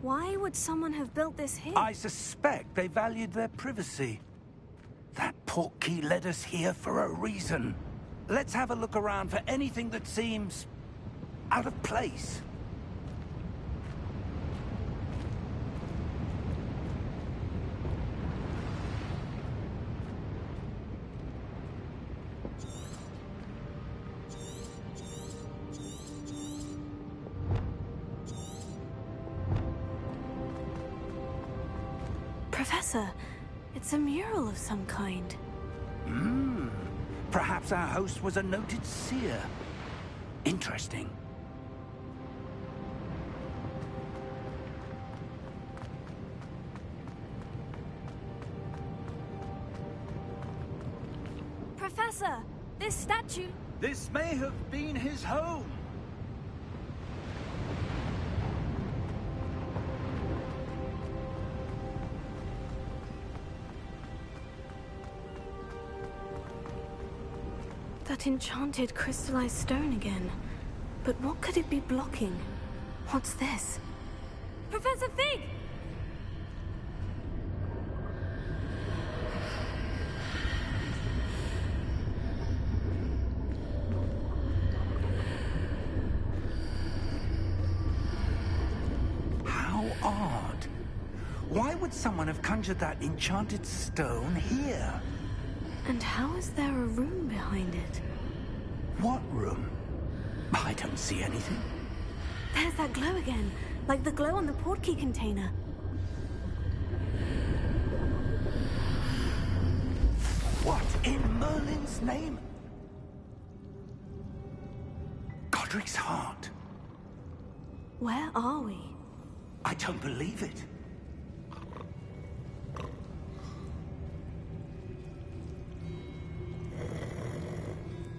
Why would someone have built this here? I suspect they valued their privacy. That portkey led us here for a reason. Let's have a look around for anything that seems out of place. Professor, it's a mural of some kind. Perhaps our host was a noted seer. Interesting. Professor, this statue... This may have been his home. That enchanted crystallized stone again. But what could it be blocking? What's this? Professor Fig! How odd. Why would someone have conjured that enchanted stone here? And how is there a room behind it? What room? I don't see anything. There's that glow again, like the glow on the portkey container. What in Merlin's name? Godric's heart. Where are we? I don't believe it.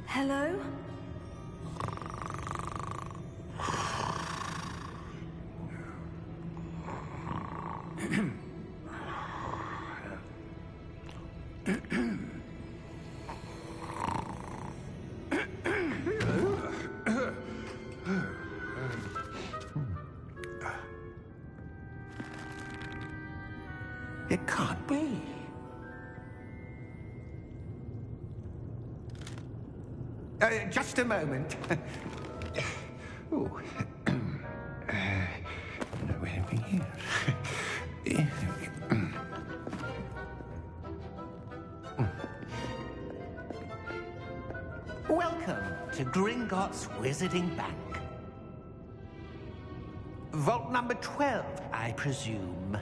Hello? It can't be. Just a moment. Oh. No, anything here. Welcome to Gringotts Wizarding Bank. Vault number 12, I presume.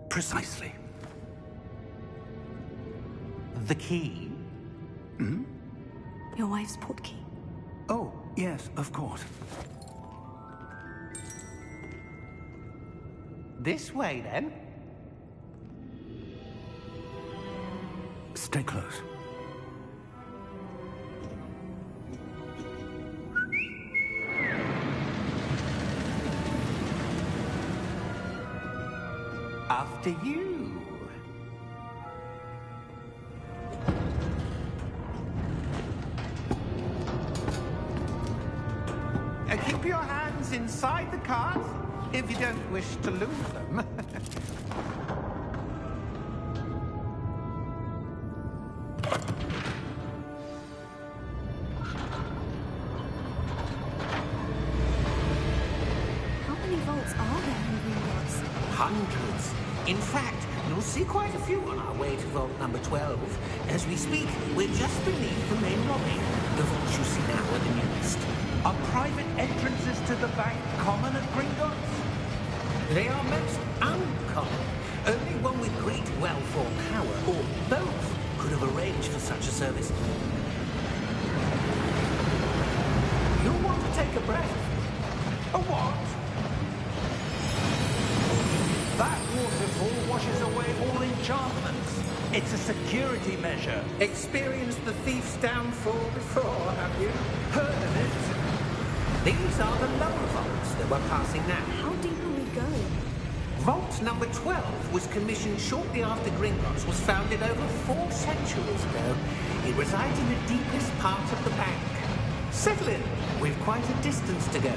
Precisely. The key? Your wife's portkey. Oh, yes, of course. This way, then. Stay close. After you. Keep your hands inside the cart if you don't wish to lose them. How many vaults are there in Gringotts? Hundreds. In fact, you'll see quite a few on our way to vault number 12. As we speak, we're just beneath the main lobby. The vaults you see now are the newest. Are private entrances to the bank common at Gringotts? They are most uncommon. Only one with great wealth or power, or both, could have arranged for such a service. You'll want to take a breath. A what? That waterfall washes away all enchantments. It's a security measure. Experienced the thief's downfall before, have you? Heard of it? These are the lower vaults that we're passing now. How deep are we going? Vault number 12 was commissioned shortly after Gringotts was founded over 4 centuries ago. It resides in the deepest part of the bank. Settle in. We've quite a distance to go.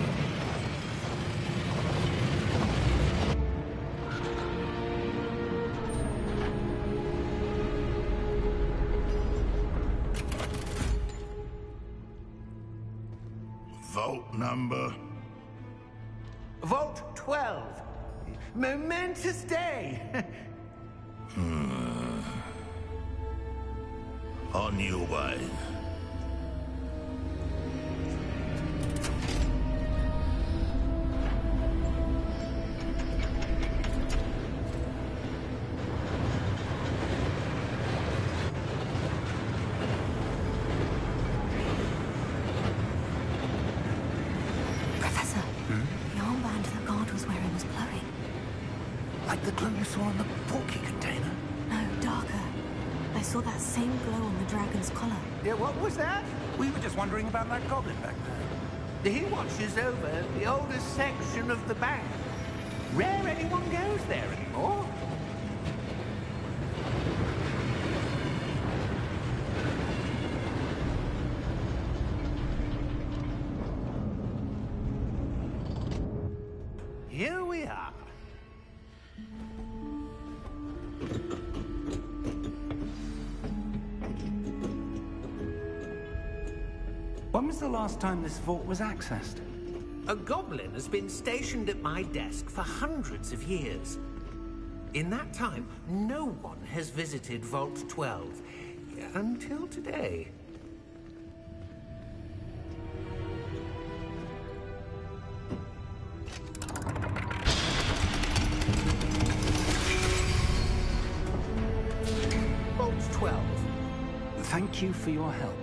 Number? Vault 12. Momentous day. On your way. Professor, the armband that guard was wearing was glowing. Like the glow you saw on the porky container? No, darker. I saw that same glow on the dragon's collar. Yeah, what was that? We were just wondering about that goblin back there. He watches over the oldest section of the bank. Rare anyone goes there anymore. Here we are. When was the last time this vault was accessed? A goblin has been stationed at my desk for hundreds of years. In that time, no one has visited Vault 12. Until today. Vault 12. Thank you for your help.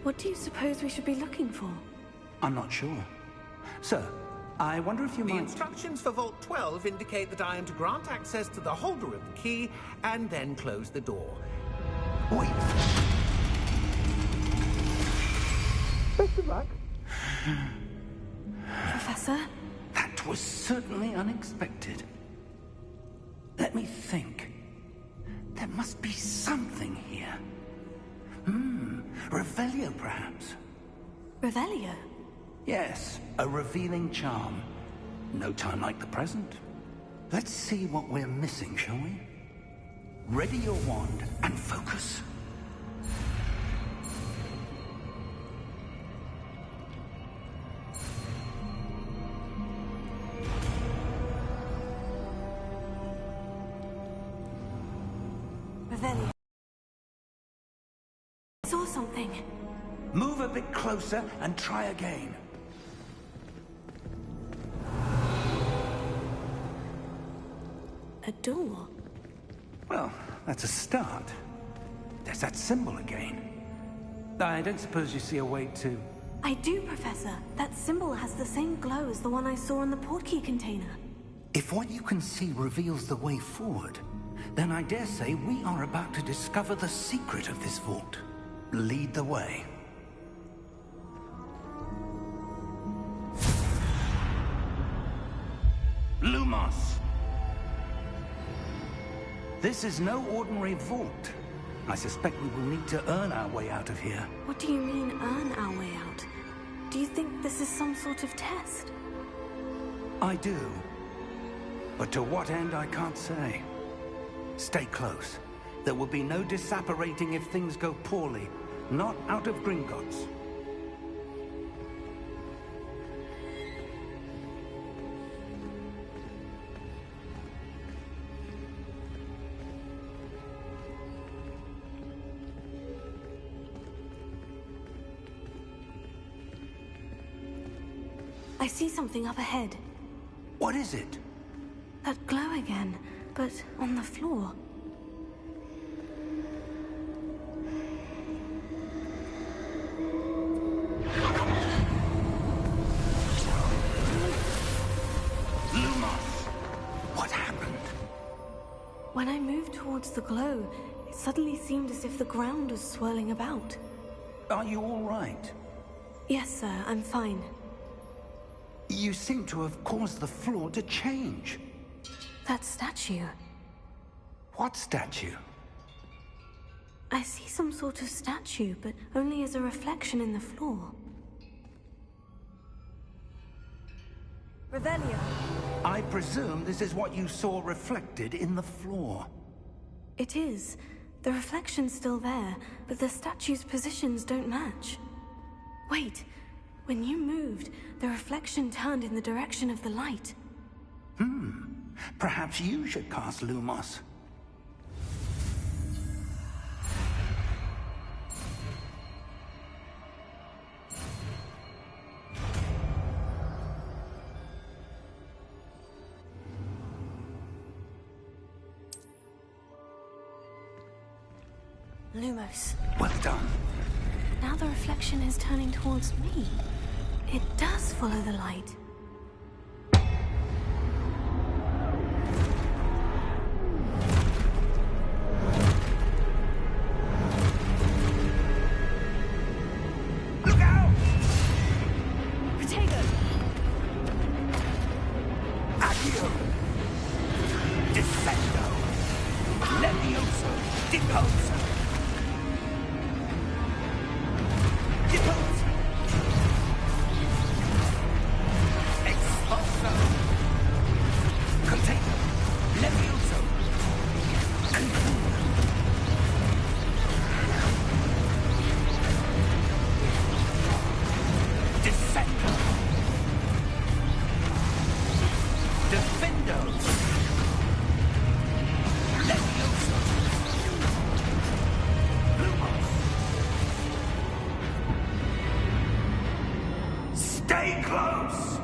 What do you suppose we should be looking for? I'm not sure. Sir, I wonder if you The might... instructions for Vault 12 indicate that I am to grant access to the holder of the key and then close the door. Wait. Best of luck. Professor? That was certainly unexpected. Let me think. There must be something here. Revelio, perhaps? Revelio? Yes, a revealing charm. No time like the present. Let's see what we're missing, shall we? Ready your wand and focus. Revelio. I saw something. Move a bit closer and try again. A door? Well, that's a start. There's that symbol again. I don't suppose you see a way to... I do, Professor. That symbol has the same glow as the one I saw in the portkey container. If what you can see reveals the way forward, then I dare say we are about to discover the secret of this vault. Lead the way. Lumos! This is no ordinary vault. I suspect we will need to earn our way out of here. What do you mean, earn our way out? Do you think this is some sort of test? I do. But to what end, I can't say. Stay close. There will be no disapparating if things go poorly. Not out of Gringotts. I see something up ahead. What is it? That glow again, but on the floor. Lumos! What happened? When I moved towards the glow, it suddenly seemed as if the ground was swirling about. Are you all right? Yes, sir, I'm fine. You seem to have caused the floor to change. That statue. What statue? I see some sort of statue, but only as a reflection in the floor. Revelio. I presume this is what you saw reflected in the floor. It is. The reflection's still there, but the statue's positions don't match. Wait. When you moved, the reflection turned in the direction of the light. Perhaps you should cast Lumos. Lumos. Well done. Now the reflection is turning towards me. It does follow the light. Look out! Protego! Accio! Defendo! Levioso! Deposo! Deposo! Expulso! Container! Levioso! Confundo! Defendo! Defendo! Levioso! Lumos! Stay close!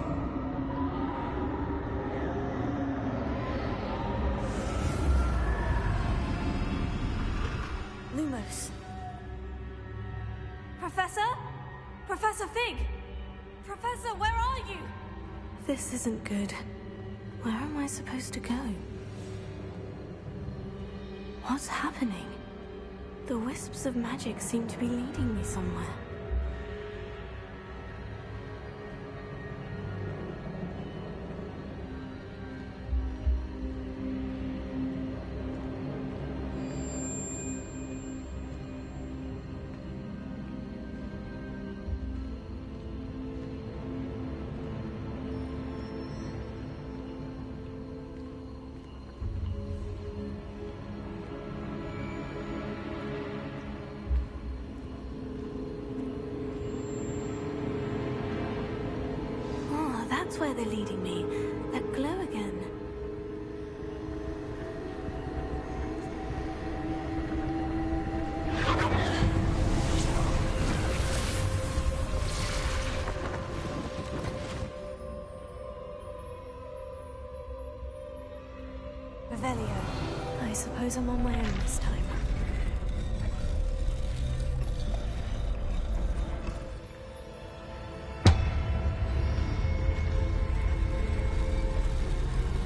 Lumos. Professor? Professor Fig! Professor, where are you? This isn't good. Where am I supposed to go? What's happening? The wisps of magic seem to be leading me somewhere. That's where they're leading me. That glow again. Revelio. I suppose I'm on my own this time.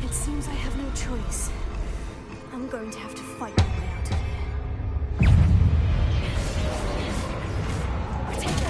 It seems I have no choice. I'm going to have to fight my way out of here. Protego!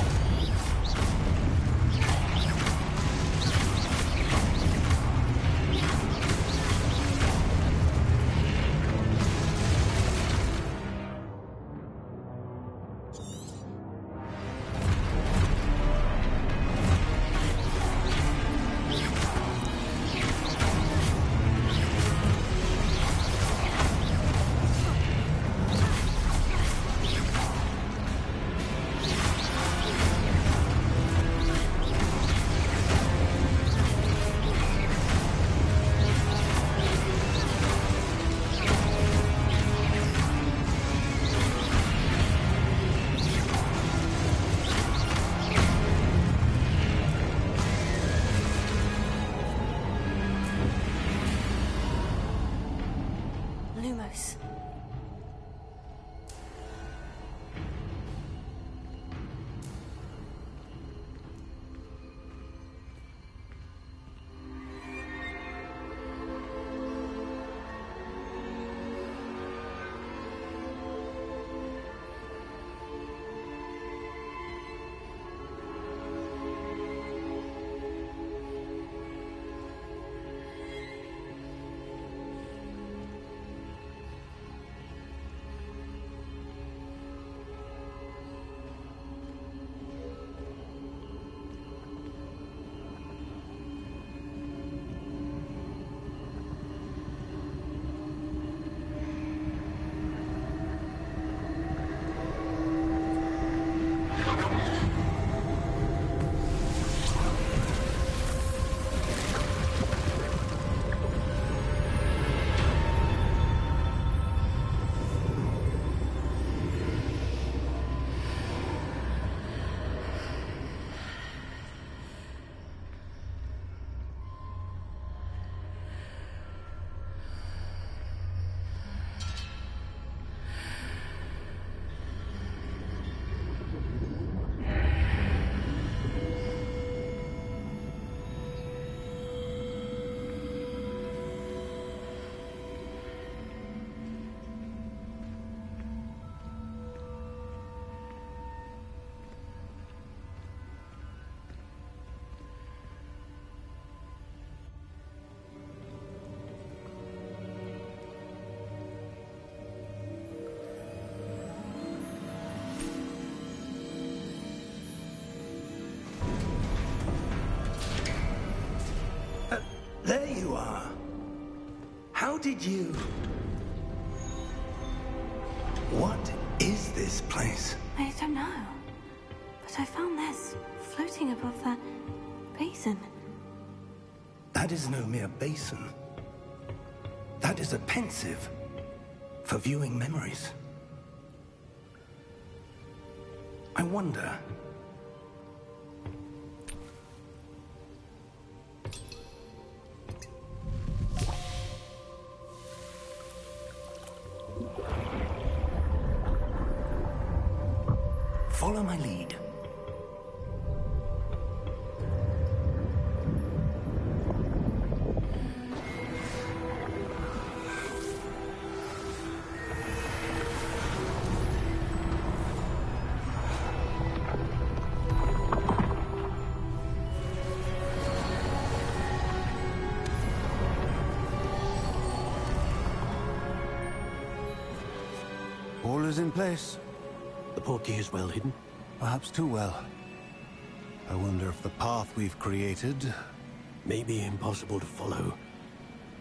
Lumos. you are. How did you... What is this place? I don't know. But I found this floating above that basin. That is no mere basin. That is a pensive for viewing memories. I wonder... Follow my lead. All is in place. The portkey is well hidden. Perhaps too well. I wonder if the path we've created... May be impossible to follow.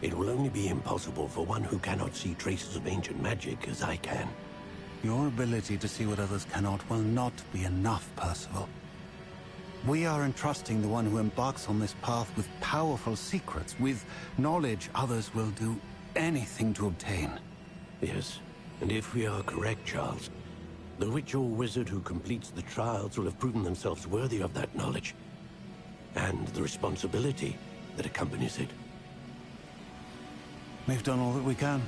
It will only be impossible for one who cannot see traces of ancient magic as I can. Your ability to see what others cannot will not be enough, Percival. We are entrusting the one who embarks on this path with powerful secrets, with knowledge others will do anything to obtain. Yes, and if we are correct, Charles, the witch or wizard who completes the trials will have proven themselves worthy of that knowledge, and the responsibility that accompanies it. We've done all that we can.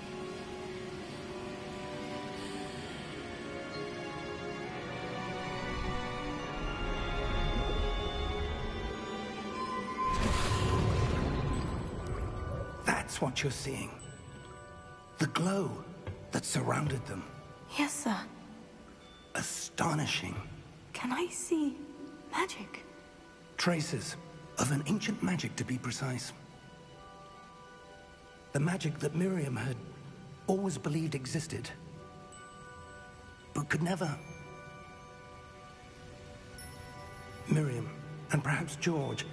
That's what you're seeing. The glow that surrounded them. Yes, sir. Astonishing. Can I see magic? Traces of an ancient magic, to be precise. The magic that Miriam had always believed existed, but could never. Miriam, and perhaps George,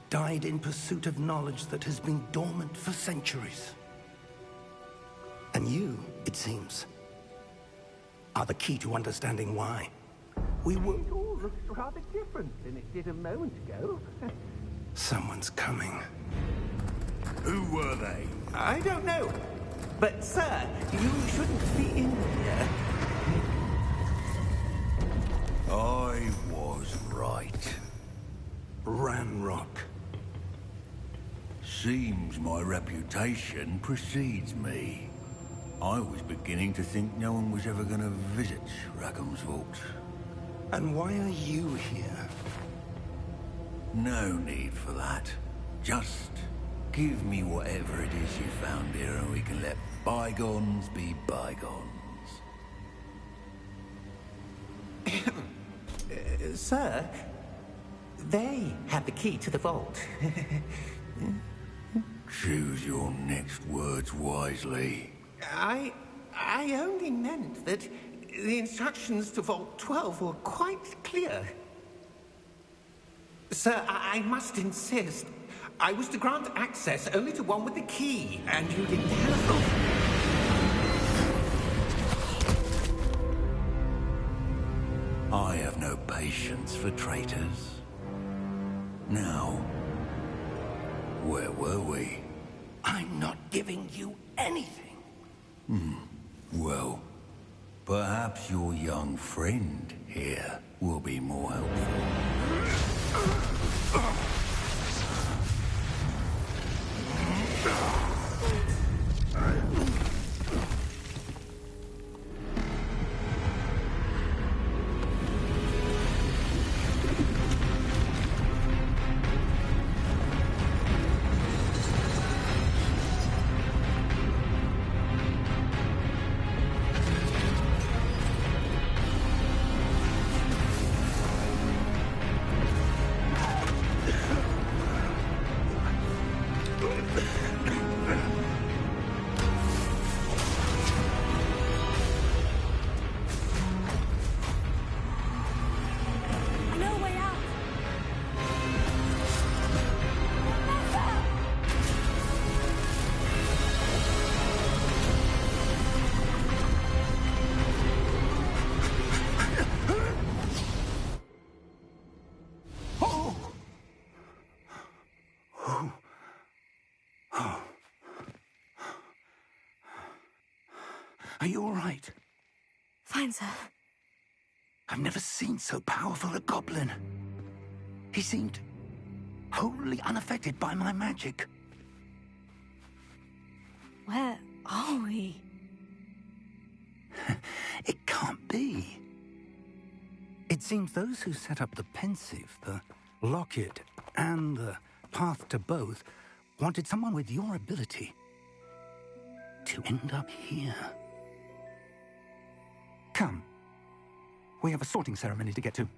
died in pursuit of knowledge that has been dormant for centuries. And you, it seems, are the key to understanding why. It all looks rather different than it did a moment ago. Someone's coming. Who were they? I don't know. But, sir, you shouldn't be in here. I was right. Ranrock. Seems my reputation precedes me. I was beginning to think no one was ever going to visit Rackham's vault. And why are you here? No need for that. Just give me whatever it is you found here and we can let bygones be bygones. Sir, they have the key to the vault. Choose your next words wisely. I only meant that the instructions to Vault 12 were quite clear. Sir, I must insist. I was to grant access only to one with the key, and you didn't have. I have no patience for traitors. Now, where were we? I'm not giving you anything. Well, perhaps your young friend here will be more helpful. Are you all right? Fine, sir. I've never seen so powerful a goblin. He seemed wholly unaffected by my magic. Where are we? It can't be. It seems those who set up the pensive, the locket, and the path to both wanted someone with your ability to end up here. Come. We have a sorting ceremony to get to.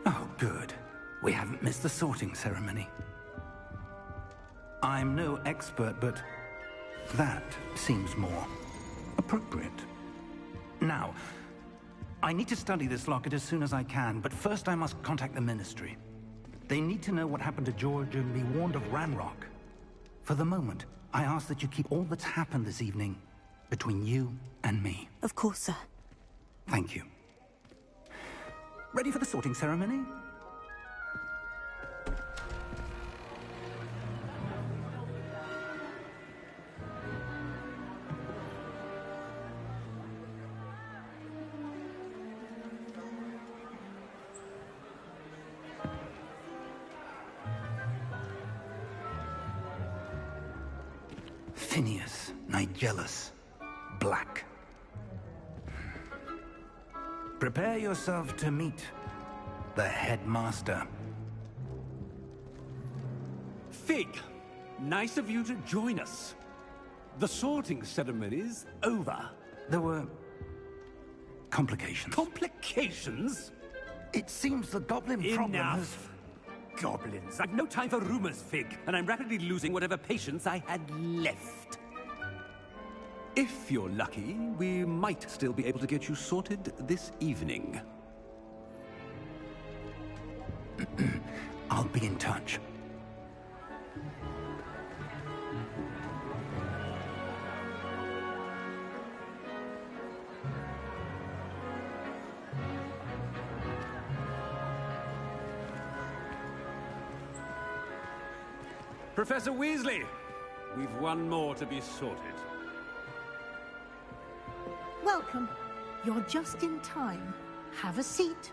Oh, good. We haven't missed the sorting ceremony. I'm no expert, but that seems more appropriate. Now, I need to study this locket as soon as I can, but first I must contact the Ministry. They need to know what happened to George and be warned of Ranrock. For the moment, I ask that you keep all that's happened this evening between you and me. Of course, sir. Thank you. Ready for the sorting ceremony? Phineas, Nigellus, Black. Prepare yourself to meet the headmaster. Fig, nice of you to join us. The sorting ceremony's over. There were complications. Complications? It seems the goblin problem has... Enough. Goblins. I've no time for rumors, Fig, and I'm rapidly losing whatever patience I had left. If you're lucky, we might still be able to get you sorted this evening. I'll be in touch. Professor Weasley, we've one more to be sorted. Welcome. You're just in time. Have a seat.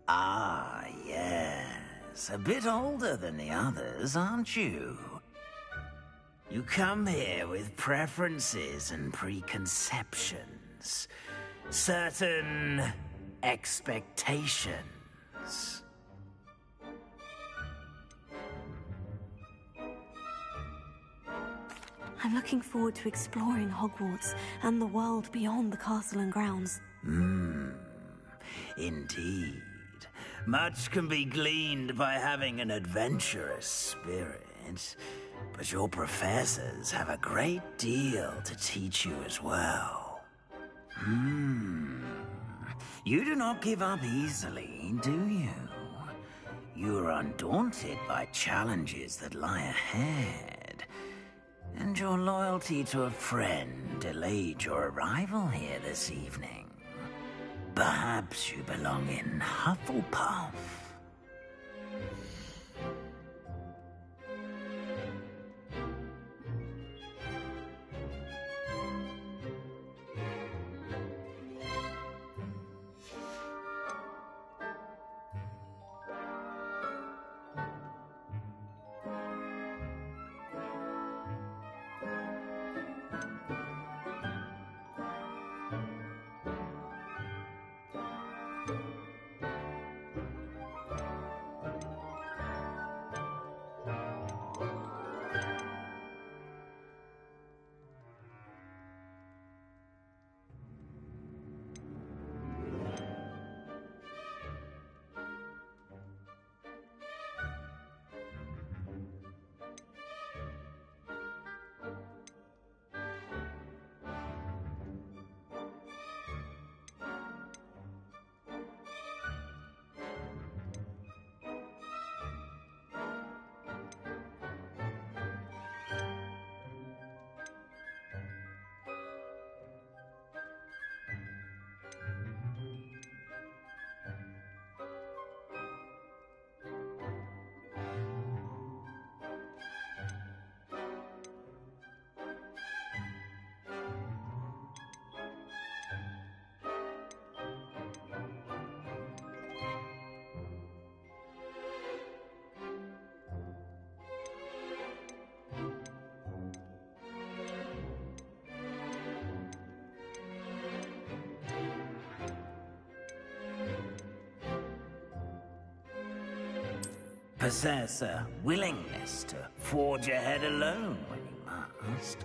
Ah, yes. A bit older than the others, aren't you? You come here with preferences and preconceptions. Certain expectations. I'm looking forward to exploring Hogwarts and the world beyond the castle and grounds. Indeed. Much can be gleaned by having an adventurous spirit, but your professors have a great deal to teach you as well. You do not give up easily, do you? You are undaunted by challenges that lie ahead. And your loyalty to a friend delayed your arrival here this evening. Perhaps you belong in Hufflepuff. Possess a willingness to forge ahead alone when you must.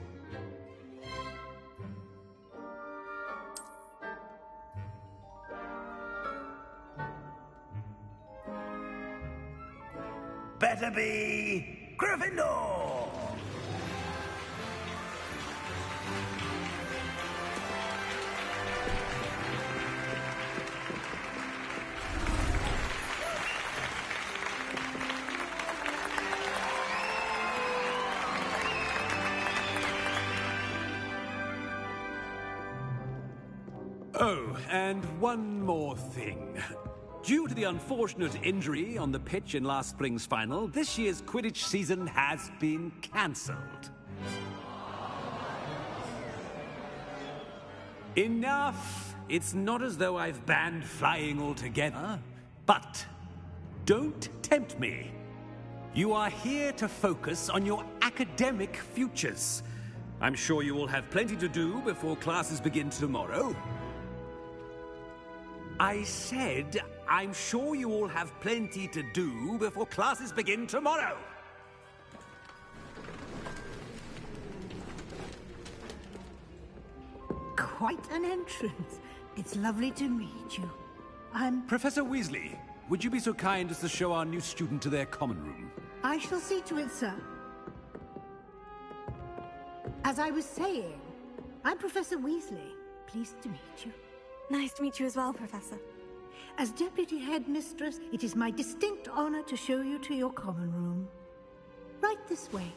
Better be Gryffindor! Oh, and one more thing. Due to the unfortunate injury on the pitch in last spring's final, this year's Quidditch season has been cancelled. Enough! It's not as though I've banned flying altogether. But don't tempt me. You are here to focus on your academic futures. I'm sure you will have plenty to do before classes begin tomorrow. I said, I'm sure you all have plenty to do before classes begin tomorrow. Quite an entrance. It's lovely to meet you. Professor Weasley, would you be so kind as to show our new student to their common room? I shall see to it, sir. As I was saying, I'm Professor Weasley. Pleased to meet you. Nice to meet you as well, Professor. As Deputy Headmistress, it is my distinct honor to show you to your common room. Right this way.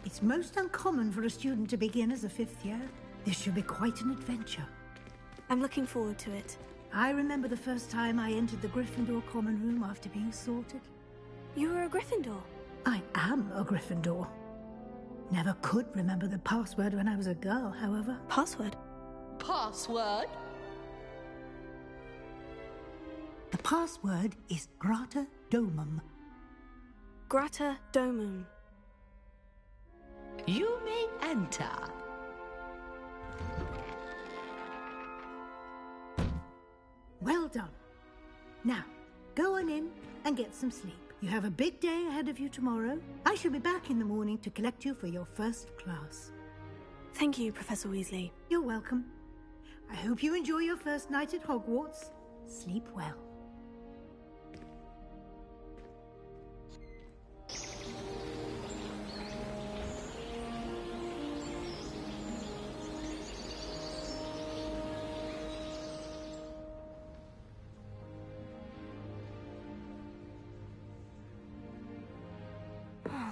It's most uncommon for a student to begin as a fifth year. This should be quite an adventure. I'm looking forward to it. I remember the first time I entered the Gryffindor common room after being sorted. You were a Gryffindor? I am a Gryffindor. Never could remember the password when I was a girl, however. Password? Password? The password is Grata Domum. Grata Domum. You may enter. Well done. Now, go on in and get some sleep. You have a big day ahead of you tomorrow. I shall be back in the morning to collect you for your first class. Thank you, Professor Weasley. You're welcome. I hope you enjoy your first night at Hogwarts. Sleep well.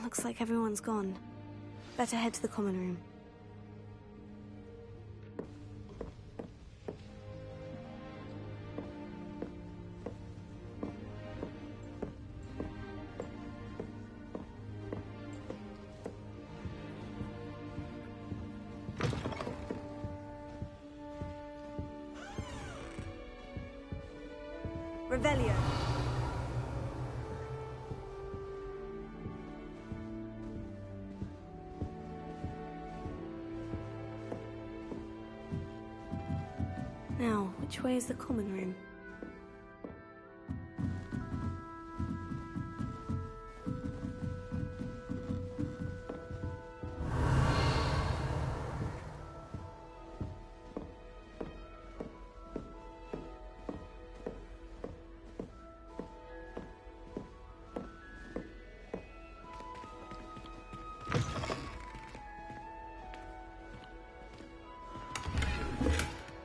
Looks like everyone's gone. Better head to the common room. Revelio. Now, which way is the common room?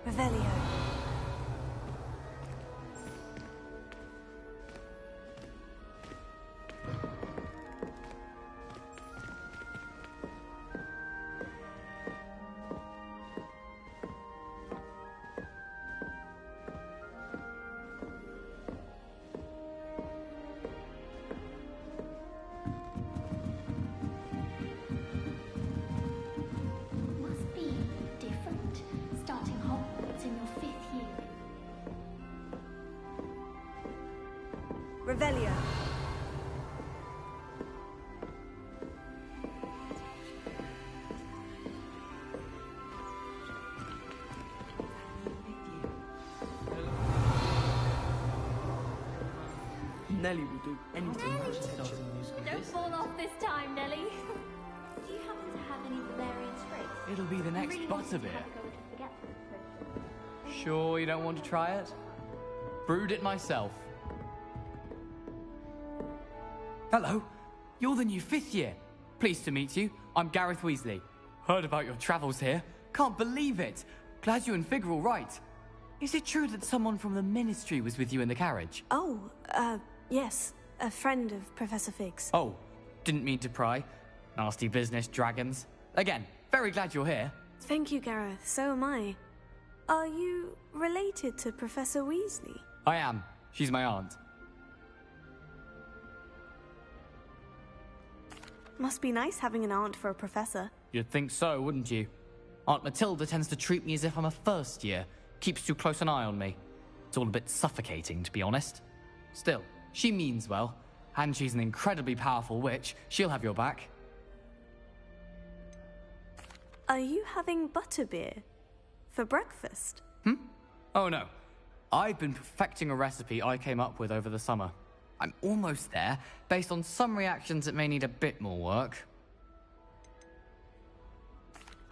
Revelio. Must be different, starting Hogwarts in your 5th year. Revelio. Nellie will do anything for attention. Don't fall off this time, Nellie. Do you happen to have any Valerian scrapes? It'll be the next Really wanted to butterbeer. have a go to forget this. Sure you don't want to try it? Brewed it myself. Hello, you're the new 5th year. Pleased to meet you. I'm Gareth Weasley. Heard about your travels here. Can't believe it. Glad you and Fig are all right. Is it true that someone from the Ministry was with you in the carriage? Oh, yes. A friend of Professor Fig's. Oh, didn't mean to pry. Nasty business, dragons. Again, very glad you're here. Thank you, Gareth. So am I. Are you related to Professor Weasley? I am. She's my aunt. Must be nice having an aunt for a professor. You'd think so, wouldn't you? Aunt Matilda tends to treat me as if I'm a first year. Keeps too close an eye on me. It's all a bit suffocating, to be honest. Still, she means well, and she's an incredibly powerful witch. She'll have your back. Are you having butterbeer for breakfast? Oh no. I've been perfecting a recipe I came up with over the summer. I'm almost there. Based on some reactions, it may need a bit more work.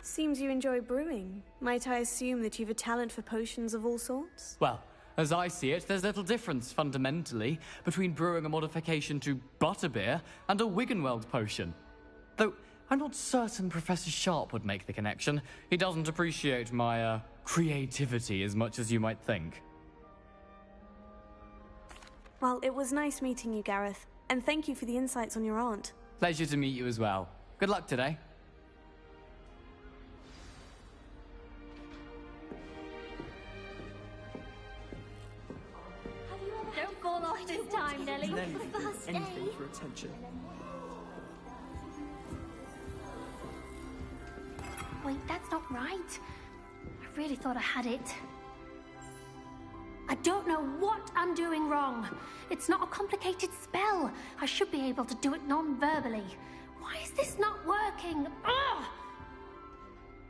Seems you enjoy brewing. Might I assume that you've a talent for potions of all sorts? Well, as I see it, there's little difference, fundamentally, between brewing a modification to butterbeer and a Wiggenweld potion. Though, I'm not certain Professor Sharp would make the connection. He doesn't appreciate my, creativity as much as you might think. Well, it was nice meeting you, Gareth. And thank you for the insights on your aunt. Pleasure to meet you as well. Good luck today. Don't fall off this time, Nellie. Nellie For will do first anything day. for attention. Wait, that's not right. I really thought I had it. I don't know what I'm doing wrong. It's not a complicated spell. I should be able to do it non-verbally. Why is this not working? Ugh!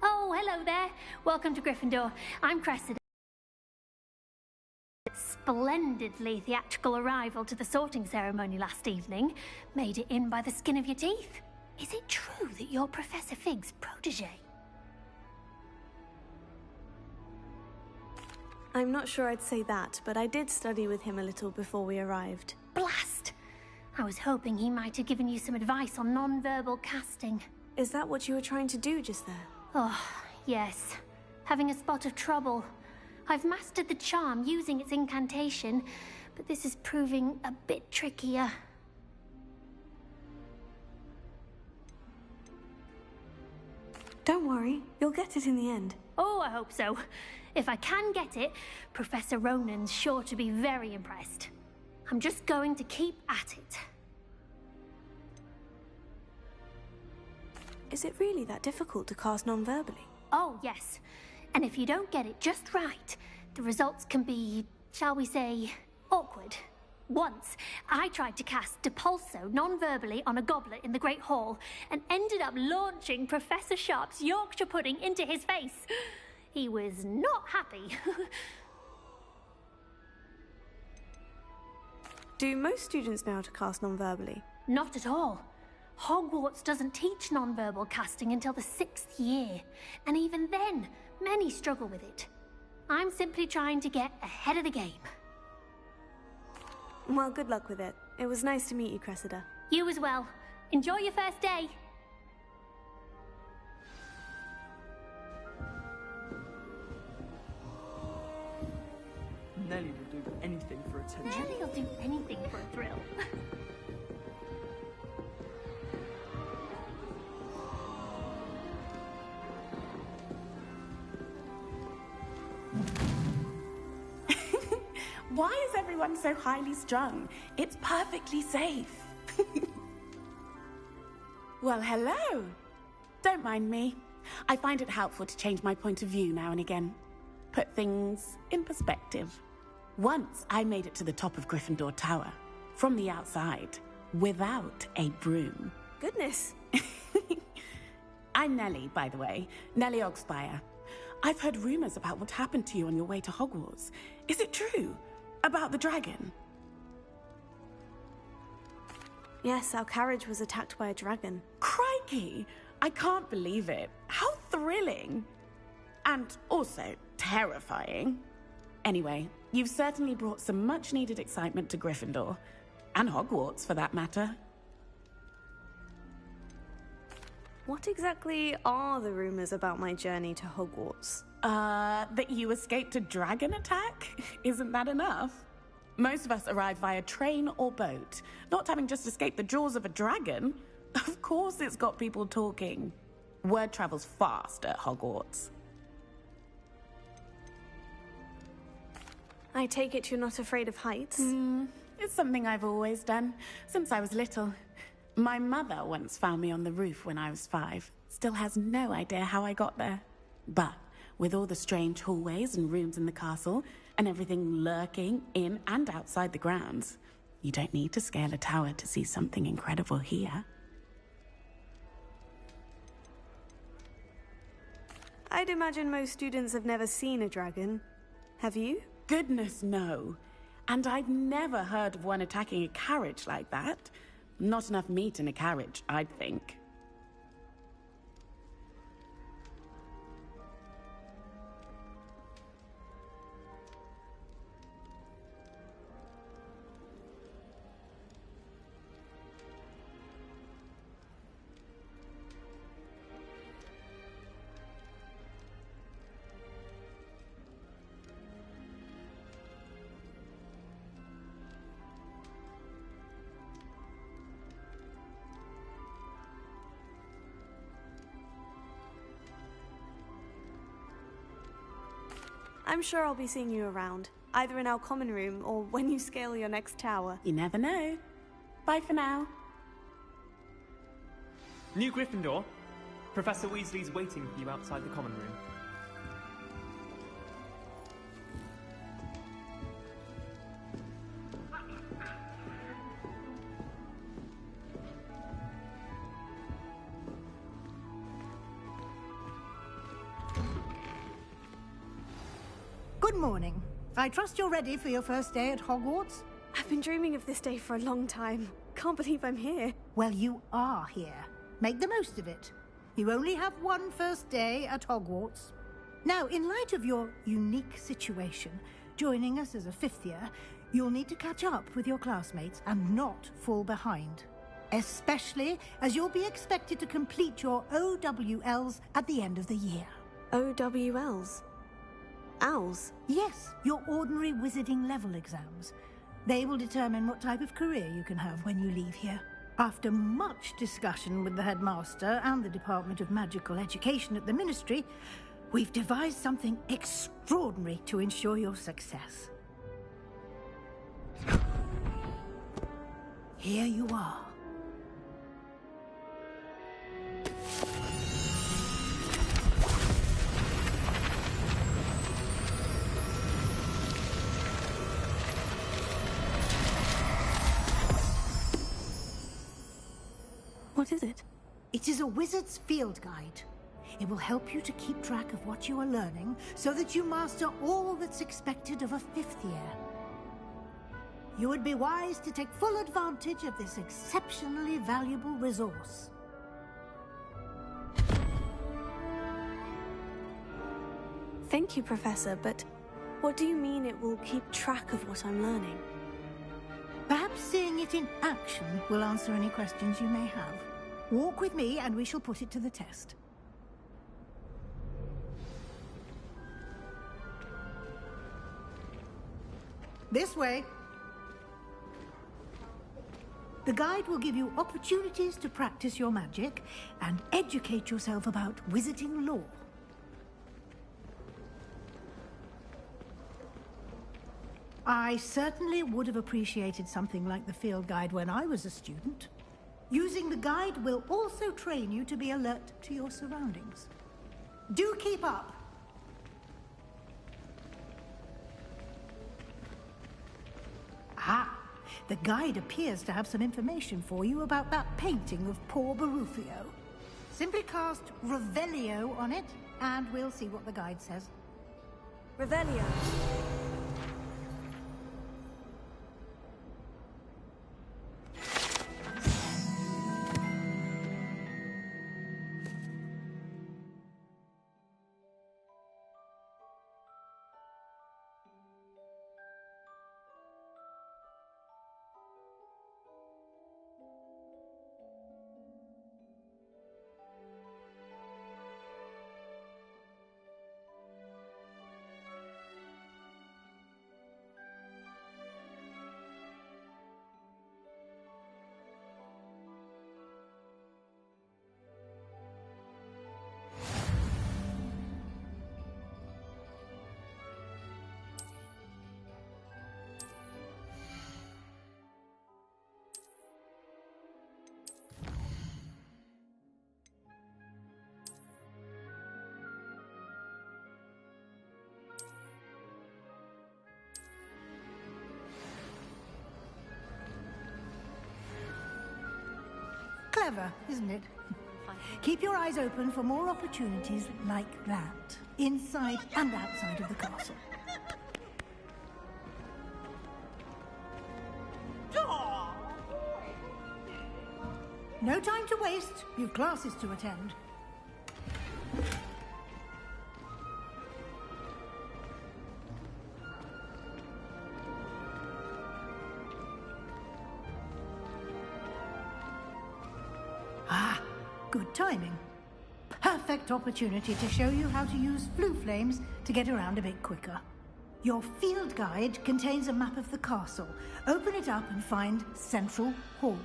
Oh, hello there. Welcome to Gryffindor. I'm Cressida. Splendidly theatrical arrival to the sorting ceremony last evening. Made it in by the skin of your teeth. Is it true that you're Professor Fig's protege? I'm not sure I'd say that, but I did study with him a little before we arrived. Blast! I was hoping he might have given you some advice on non-verbal casting. Is that what you were trying to do just there? Oh, yes. Having a spot of trouble. I've mastered the charm using its incantation, but this is proving a bit trickier. Don't worry, you'll get it in the end. Oh, I hope so. If I can get it, Professor Ronan's sure to be very impressed. I'm just going to keep at it. Is it really that difficult to cast non-verbally? Oh, yes. And if you don't get it just right, the results can be, shall we say, awkward. Once, I tried to cast Depulso non-verbally on a goblet in the Great Hall and ended up launching Professor Sharp's Yorkshire pudding into his face. He was not happy. Do most students know how to cast non-verbally? Not at all. Hogwarts doesn't teach non-verbal casting until the 6th year, and even then, many struggle with it. I'm simply trying to get ahead of the game. Well, good luck with it. It was nice to meet you, Cressida. You as well. Enjoy your first day. Nellie will do anything for attention. Nellie will do anything for a thrill. Why is everyone so highly strung? It's perfectly safe. Well, hello. Don't mind me. I find it helpful to change my point of view now and again. Put things in perspective. Once I made it to the top of Gryffindor Tower, from the outside, without a broom. Goodness. I'm Nellie, by the way. Nellie Ogspire. I've heard rumors about what happened to you on your way to Hogwarts. Is it true? About the dragon? Yes, our carriage was attacked by a dragon. Crikey! I can't believe it. How thrilling! And also terrifying. Anyway, you've certainly brought some much-needed excitement to Gryffindor. And Hogwarts, for that matter. What exactly are the rumors about my journey to Hogwarts? That you escaped a dragon attack? Isn't that enough? Most of us arrive via train or boat, not having just escaped the jaws of a dragon. Of course it's got people talking. Word travels fast at Hogwarts. I take it you're not afraid of heights? It's something I've always done, since I was little. My mother once found me on the roof when I was 5. Still has no idea how I got there. But with all the strange hallways and rooms in the castle, and everything lurking in and outside the grounds, you don't need to scale a tower to see something incredible here. I'd imagine most students have never seen a dragon. Have you? Goodness, no. And I'd never heard of one attacking a carriage like that. Not enough meat in a carriage, I'd think. I'm sure I'll be seeing you around, either in our common room or when you scale your next tower. You never know. Bye for now. New Gryffindor. Professor Weasley's waiting for you outside the common room. Good morning. I trust you're ready for your first day at Hogwarts? I've been dreaming of this day for a long time. Can't believe I'm here. Well, you are here. Make the most of it. You only have one first day at Hogwarts. Now, in light of your unique situation, joining us as a 5th year, you'll need to catch up with your classmates and not fall behind. Especially as you'll be expected to complete your OWLs at the end of the year. OWLs? Owls? Yes, your ordinary wizarding level exams. They will determine what type of career you can have when you leave here. After much discussion with the headmaster and the Department of Magical Education at the Ministry, we've devised something extraordinary to ensure your success. Here you are. What is it? It is a wizard's field guide. It will help you to keep track of what you are learning so that you master all that's expected of a 5th year. You would be wise to take full advantage of this exceptionally valuable resource. Thank you, Professor, but what do you mean it will keep track of what I'm learning? Perhaps seeing it in action will answer any questions you may have. Walk with me and we shall put it to the test. This way. The guide will give you opportunities to practice your magic and educate yourself about wizarding lore. I certainly would have appreciated something like the field guide when I was a student. Using the guide will also train you to be alert to your surroundings. Do keep up! Ah, the guide appears to have some information for you about that painting of poor Barufio. Simply cast Revelio on it, and we'll see what the guide says. Revelio. Clever, isn't it? Keep your eyes open for more opportunities like that, inside and outside of the castle. No time to waste. You've classes to attend. Ah, good timing. Perfect opportunity to show you how to use flue flames to get around a bit quicker. Your field guide contains a map of the castle. Open it up and find Central Hall.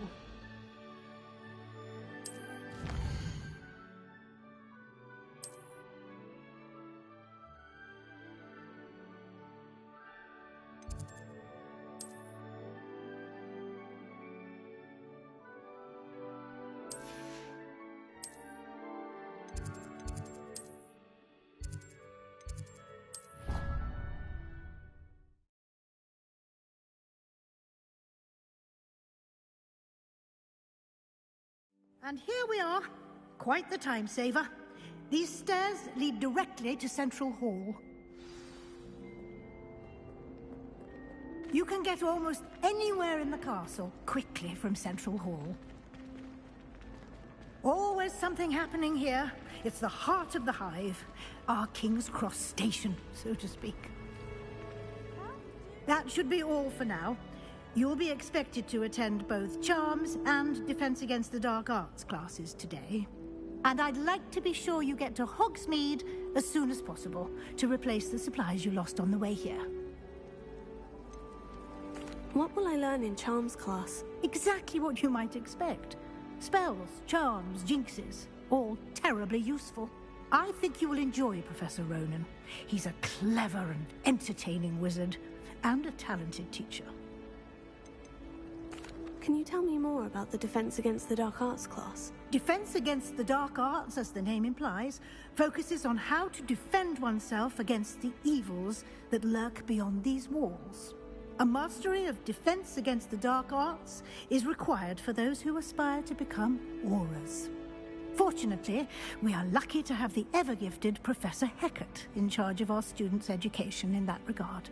And here we are. Quite the time saver. These stairs lead directly to Central Hall. You can get almost anywhere in the castle quickly from Central Hall. Always something happening here. It's the heart of the hive. Our King's Cross station, so to speak. That should be all for now. You'll be expected to attend both Charms and Defense Against the Dark Arts classes today. And I'd like to be sure you get to Hogsmeade as soon as possible to replace the supplies you lost on the way here. What will I learn in Charms class? Exactly what you might expect. Spells, charms, jinxes, all terribly useful. I think you will enjoy Professor Ronan. He's a clever and entertaining wizard, and a talented teacher. Can you tell me more about the Defense Against the Dark Arts class? Defense Against the Dark Arts, as the name implies, focuses on how to defend oneself against the evils that lurk beyond these walls. A mastery of Defense Against the Dark Arts is required for those who aspire to become Aurors. Fortunately, we are lucky to have the ever-gifted Professor Hecat in charge of our students' education in that regard.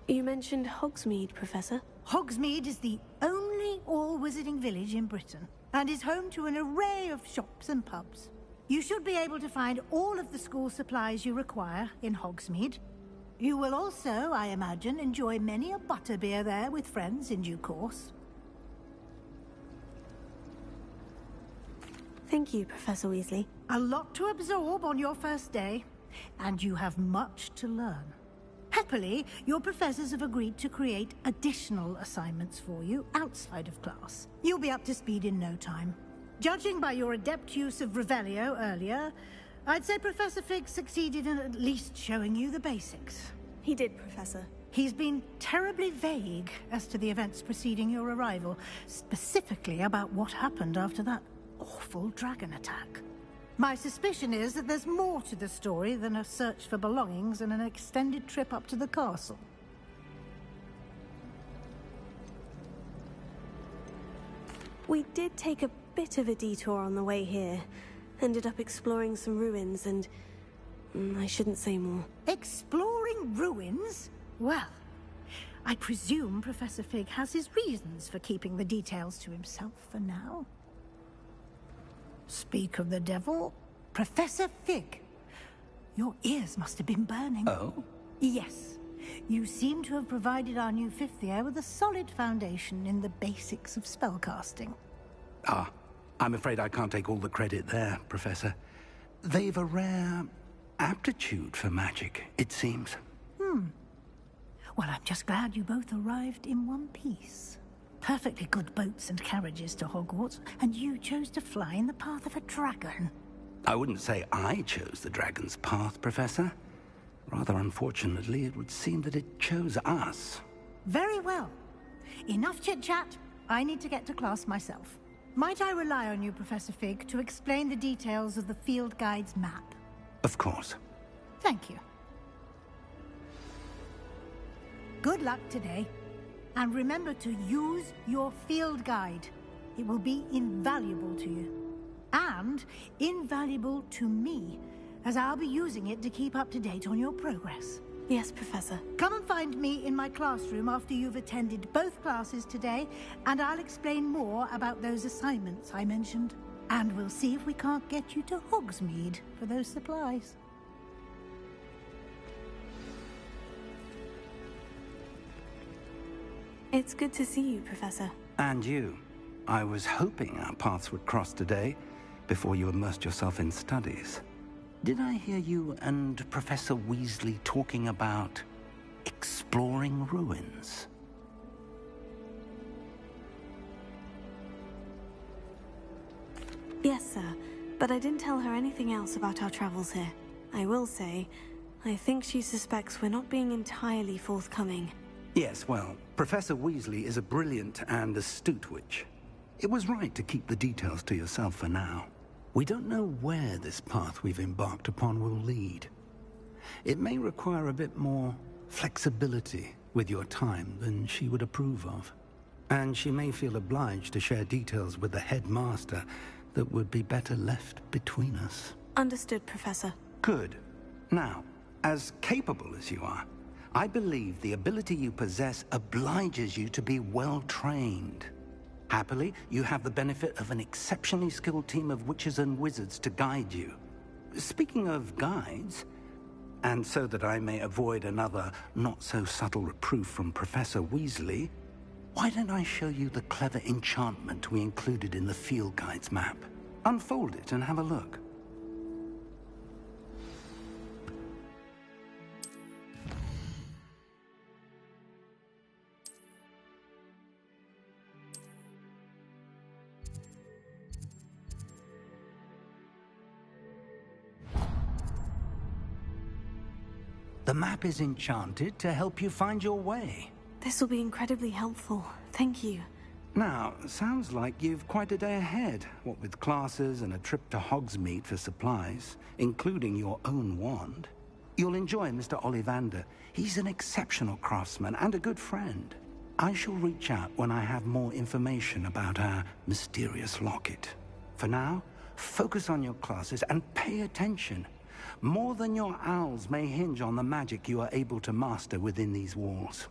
You mentioned Hogsmeade, Professor. Hogsmeade is the only all-wizarding village in Britain, and is home to an array of shops and pubs. You should be able to find all of the school supplies you require in Hogsmeade. You will also, I imagine, enjoy many a butterbeer there with friends in due course. Thank you, Professor Weasley. A lot to absorb on your first day, and you have much to learn. Happily, your professors have agreed to create additional assignments for you outside of class. You'll be up to speed in no time. Judging by your adept use of Revelio earlier, I'd say Professor Fig succeeded in at least showing you the basics. He did, Professor. He's been terribly vague as to the events preceding your arrival, specifically about what happened after that awful dragon attack. My suspicion is that there's more to the story than a search for belongings and an extended trip up to the castle. We did take a bit of a detour on the way here. Ended up exploring some ruins and... I shouldn't say more. Exploring ruins? Well, I presume Professor Fig has his reasons for keeping the details to himself for now. Speak of the devil, Professor Fig. Your ears must have been burning. Oh? Yes. You seem to have provided our new fifth year with a solid foundation in the basics of spellcasting. Ah, I'm afraid I can't take all the credit there, Professor. They've a rare aptitude for magic, it seems. Well, I'm just glad you both arrived in one piece. Perfectly good boats and carriages to Hogwarts, and you chose to fly in the path of a dragon. I wouldn't say I chose the dragon's path, Professor. Rather unfortunately, it would seem that it chose us. Very well. Enough chit-chat. I need to get to class myself. Might I rely on you, Professor Fig, to explain the details of the field guide's map? Of course. Thank you. Good luck today. And remember to use your field guide. It will be invaluable to you. And invaluable to me, as I'll be using it to keep up to date on your progress. Yes, Professor. Come and find me in my classroom after you've attended both classes today, and I'll explain more about those assignments I mentioned. And we'll see if we can't get you to Hogsmeade for those supplies. It's good to see you, Professor. And you. I was hoping our paths would cross today, before you immersed yourself in studies. Did I hear you and Professor Weasley talking about exploring ruins? Yes, sir. But I didn't tell her anything else about our travels here. I will say, I think she suspects we're not being entirely forthcoming. Yes, well, Professor Weasley is a brilliant and astute witch. It was right to keep the details to yourself for now. We don't know where this path we've embarked upon will lead. It may require a bit more flexibility with your time than she would approve of. And she may feel obliged to share details with the headmaster that would be better left between us. Understood, Professor. Good. Now, as capable as you are, I believe the ability you possess obliges you to be well-trained. Happily, you have the benefit of an exceptionally skilled team of witches and wizards to guide you. Speaking of guides, and so that I may avoid another not-so-subtle reproof from Professor Weasley, why don't I show you the clever enchantment we included in the field guide's map? Unfold it and have a look. The map is enchanted to help you find your way. This will be incredibly helpful. Thank you. Now, sounds like you've quite a day ahead, what with classes and a trip to Hogsmeade for supplies, including your own wand. You'll enjoy Mr. Ollivander. He's an exceptional craftsman and a good friend. I shall reach out when I have more information about our mysterious locket. For now, focus on your classes and pay attention. More than your owls may hinge on the magic you are able to master within these walls.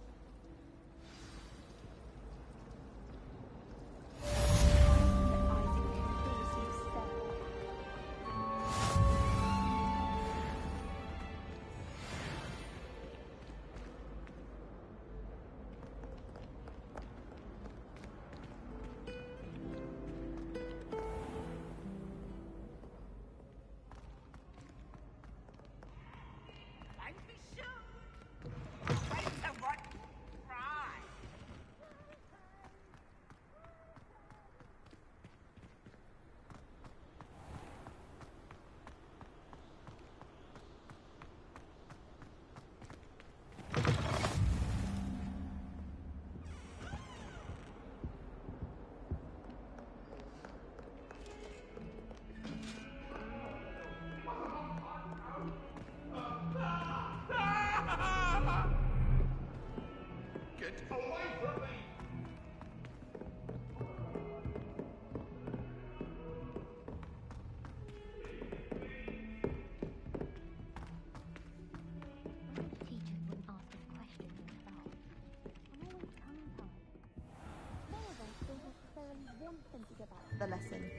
The lesson.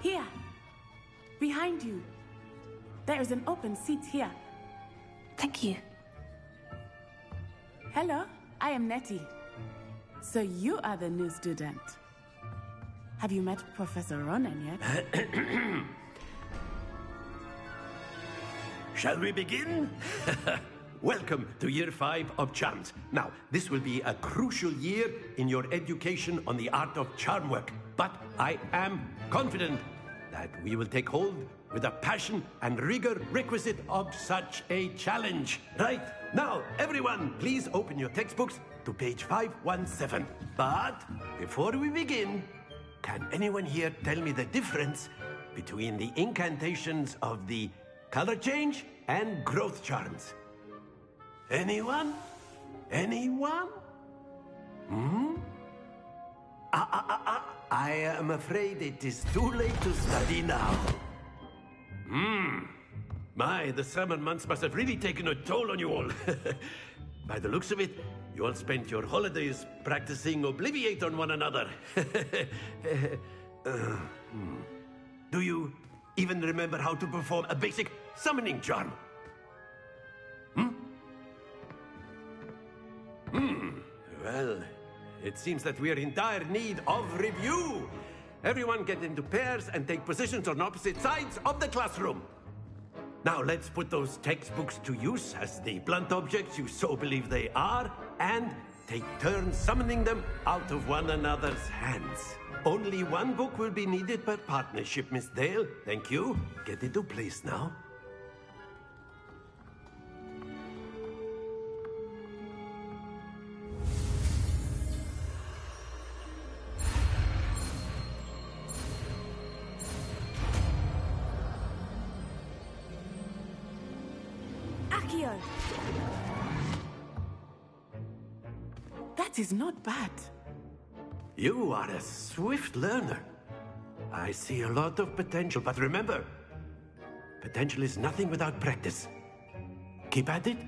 Here! Behind you! There is an open seat here. Thank you. Hello, I am Nettie. So you are the new student. Have you met Professor Ronan yet? Shall we begin? Welcome to Year 5 of Charms. Now, this will be a crucial year in your education on the art of charm work. But I am confident that we will take hold with the passion and rigor requisite of such a challenge. Right, now, everyone, please open your textbooks to page 517. But before we begin, can anyone here tell me the difference between the incantations of the color change and growth charms? Anyone? Anyone? I am afraid it is too late to study now. My, the summer months must have really taken a toll on you all. By the looks of it, you all spent your holidays practicing Obliviate on one another. Do you even remember how to perform a basic summoning charm? Well, it seems that we are in dire need of review. Everyone get into pairs and take positions on opposite sides of the classroom. Now let's put those textbooks to use as the blunt objects you so believe they are, and take turns summoning them out of one another's hands. Only one book will be needed per partnership, Miss Dale. Thank you. Get into place now. That is not bad. You are a swift learner. I see a lot of potential, but remember, potential is nothing without practice. Keep at it.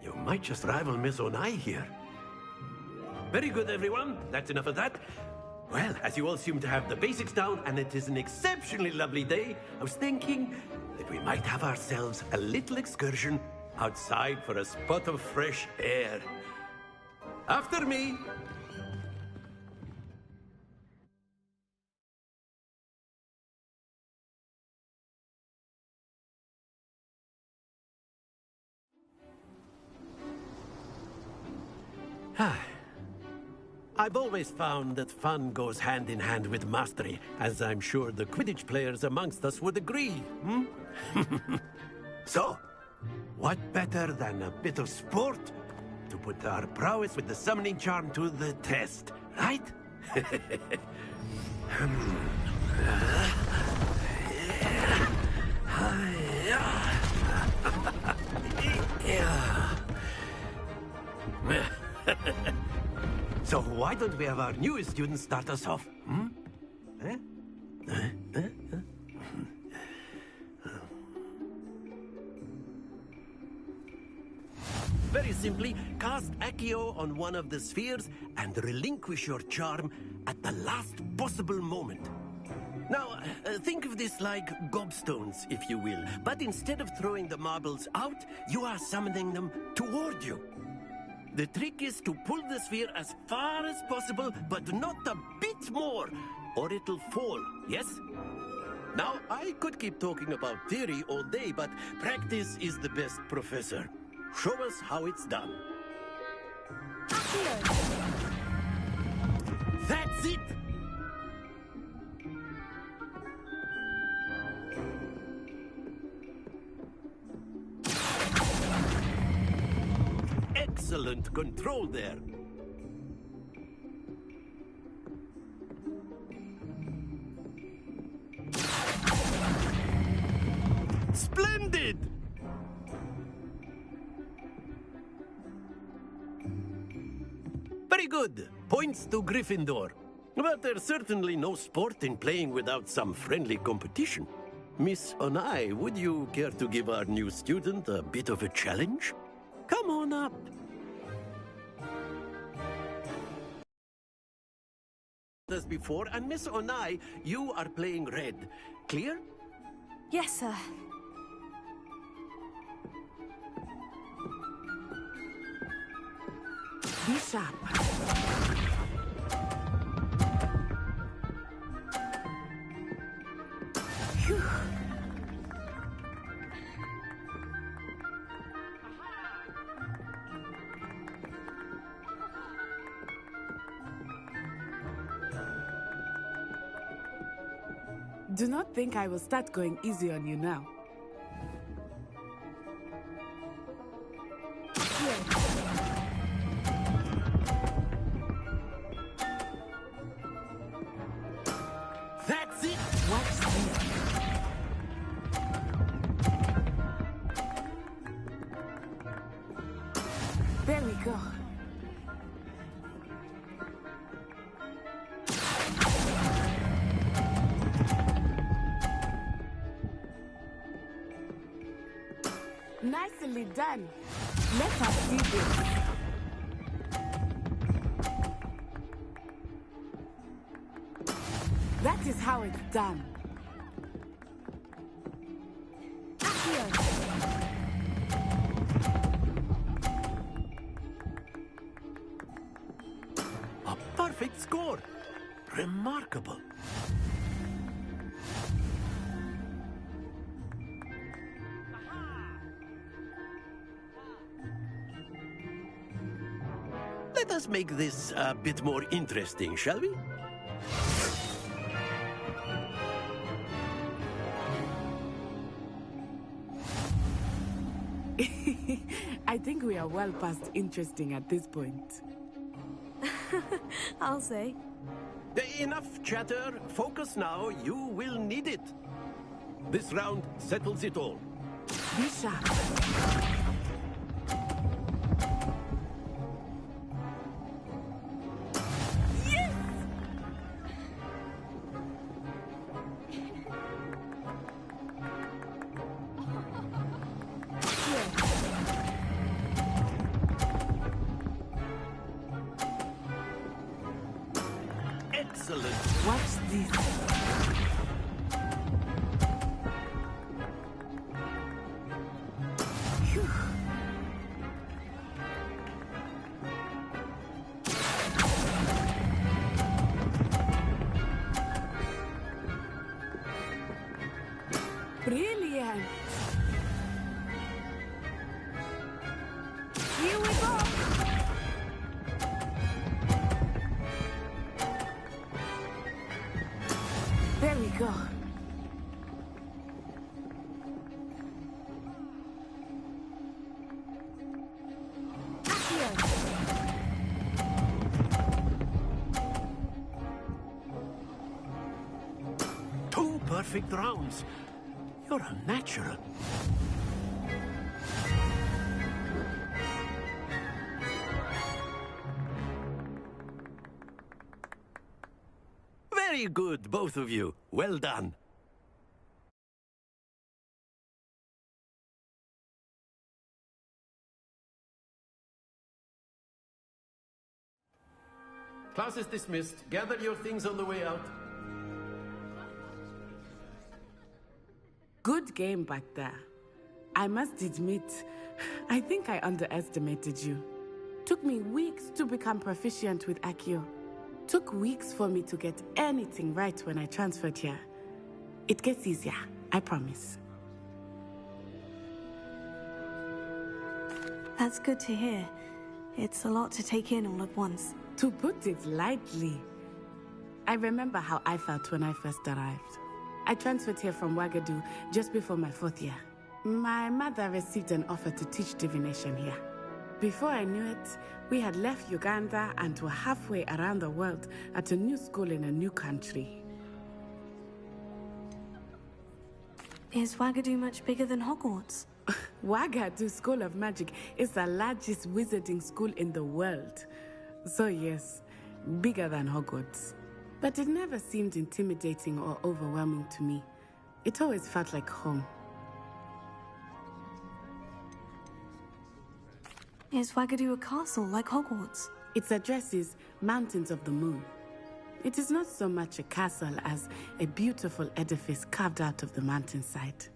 You might just rival Miss Onai here. Very good, everyone. That's enough of that. Well, as you all seem to have the basics down, and it is an exceptionally lovely day, I was thinking that we might have ourselves a little excursion outside for a spot of fresh air. After me. I've always found that fun goes hand in hand with mastery, as I'm sure the Quidditch players amongst us would agree, hmm? So, what better than a bit of sport to put our prowess with the summoning charm to the test, right? So why don't we have our newest student start us off? Hmm? Very simply, cast Accio on one of the spheres and relinquish your charm at the last possible moment. Now, think of this like gobstones, if you will. But instead of throwing the marbles out, you are summoning them toward you. The trick is to pull the sphere as far as possible, but not a bit more, or it'll fall, yes? Now, I could keep talking about theory all day, but practice is the best professor. Show us how it's done. That's it! Excellent control there. Splendid! Very good. Points to Gryffindor. But there's certainly no sport in playing without some friendly competition. Miss Onai, would you care to give our new student a bit of a challenge? Come on up. As before, and Miss Onai, you are playing red. Clear? Yes, sir. Be sharp. Phew. Do not think I will start going easy on you now. That's it! Watch this. There we go. Nicely done. Let us see this. That is how it's done. A perfect score. Remarkable. Let us make this a bit more interesting, shall we? I think we are well past interesting at this point. I'll say. Enough chatter. Focus now. You will need it. This round settles it all. Be sharp. Excellent. Watch this. Phew. Brilliant. Here we go. go. Two perfect rounds. You're unnatural. Very good, both of you. Well done. Class is dismissed. Gather your things on the way out. Good game back there. I must admit, I think I underestimated you. Took me weeks to become proficient with Accio. Took weeks for me to get anything right when I transferred here. It gets easier, I promise. That's good to hear. It's a lot to take in all at once. To put it lightly, I remember how I felt when I first arrived. I transferred here from Wagadu just before my 4th year. My mother received an offer to teach divination here. Before I knew it, we had left Uganda and were halfway around the world at a new school in a new country. Is Wagadu much bigger than Hogwarts? Wagadu School of Magic is the largest wizarding school in the world. So yes, bigger than Hogwarts. But it never seemed intimidating or overwhelming to me. It always felt like home. Is Wagadu a castle like Hogwarts? Its address is Mountains of the Moon. It is not so much a castle as a beautiful edifice carved out of the mountainside.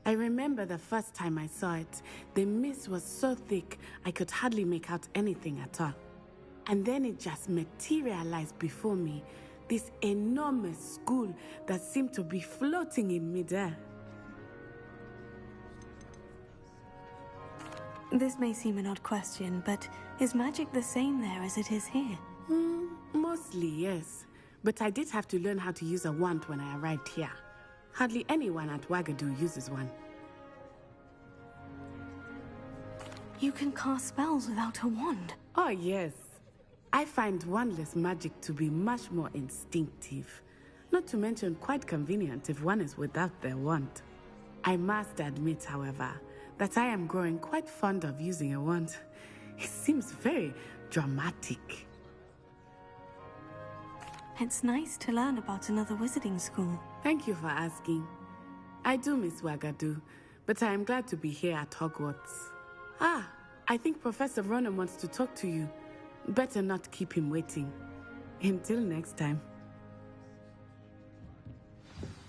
I remember the first time I saw it, the mist was so thick I could hardly make out anything at all. And then it just materialized before me, this enormous school that seemed to be floating in midair. This may seem an odd question, but is magic the same there as it is here? Mostly, yes. But I did have to learn how to use a wand when I arrived here. Hardly anyone at Wagadu uses one. You can cast spells without a wand? Oh, yes. I find wandless magic to be much more instinctive. Not to mention quite convenient if one is without their wand. I must admit, however, that I am growing quite fond of using a wand. It seems very dramatic. It's nice to learn about another wizarding school. Thank you for asking. I do miss Wagadu, but I am glad to be here at Hogwarts. Ah, I think Professor Ronan wants to talk to you. Better not keep him waiting. Until next time.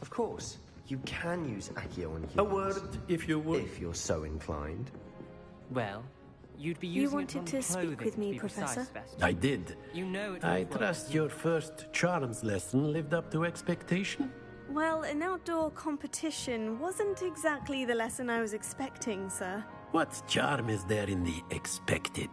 Of course, you can use Accio on humans. A word, if you would. If you're so inclined. Well, you'd be You using wanted to speak with me, Professor? I did. You know it I won't work. trust your first charms lesson lived up to expectation? Well, an outdoor competition wasn't exactly the lesson I was expecting, sir. What charm is there in the expected?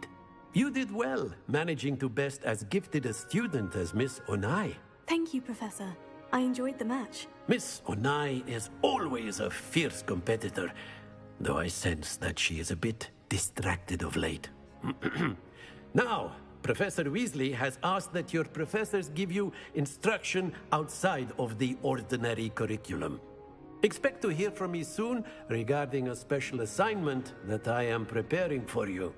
You did well, managing to best as gifted a student as Miss Onai. Thank you, Professor. I enjoyed the match. Miss Onai is always a fierce competitor, though I sense that she is a bit distracted of late. Now, Professor Weasley has asked that your professors give you instruction outside of the ordinary curriculum. Expect to hear from me soon regarding a special assignment that I am preparing for you.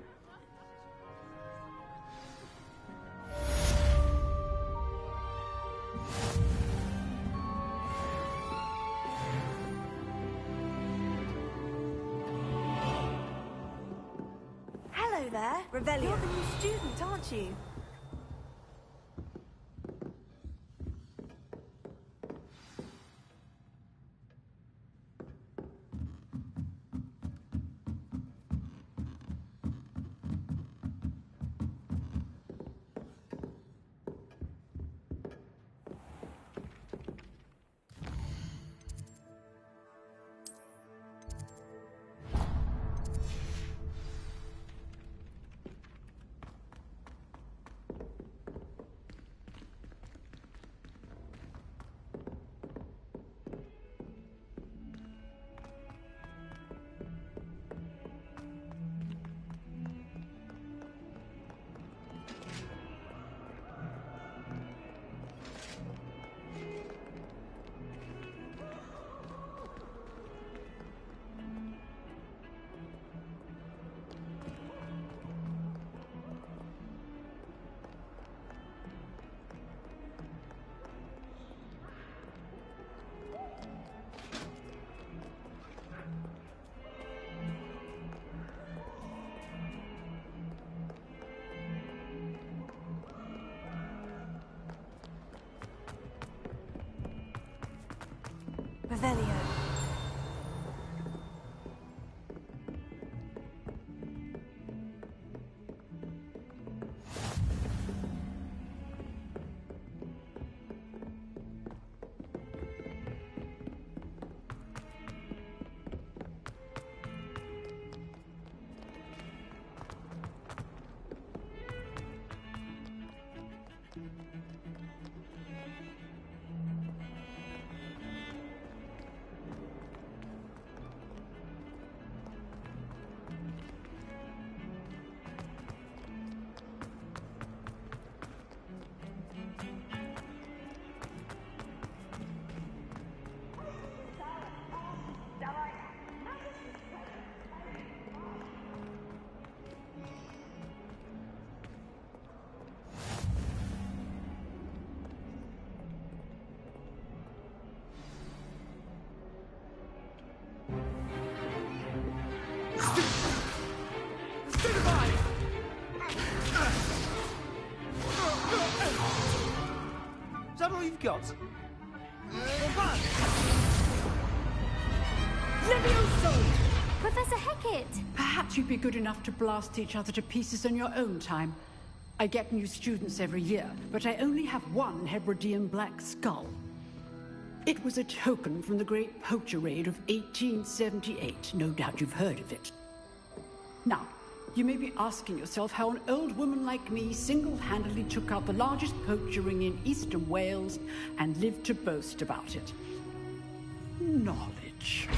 Hello there, Revelio. You're the new student, aren't you? Revelio. Is that all you've got? Levioso! Professor Hecat! Perhaps you'd be good enough to blast each other to pieces on your own time. I get new students every year, but I only have one Hebridean black skull. It was a token from the Great Poacher Raid of 1878. No doubt you've heard of it. Now, you may be asking yourself how an old woman like me single-handedly took out the largest poacher ring in eastern Wales and lived to boast about it. Knowledge.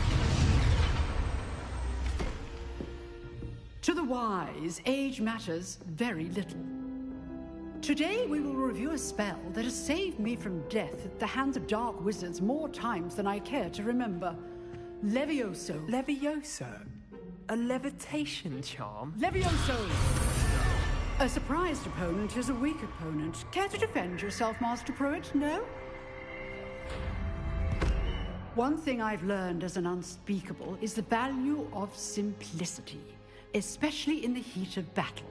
To the wise, age matters very little. Today we will review a spell that has saved me from death at the hands of dark wizards more times than I care to remember. Levioso. Levioso? A levitation charm? Levioso! A surprised opponent is a weak opponent. Care to defend yourself, Master Pruitt? No? One thing I've learned as an unspeakable is the value of simplicity, especially in the heat of battle.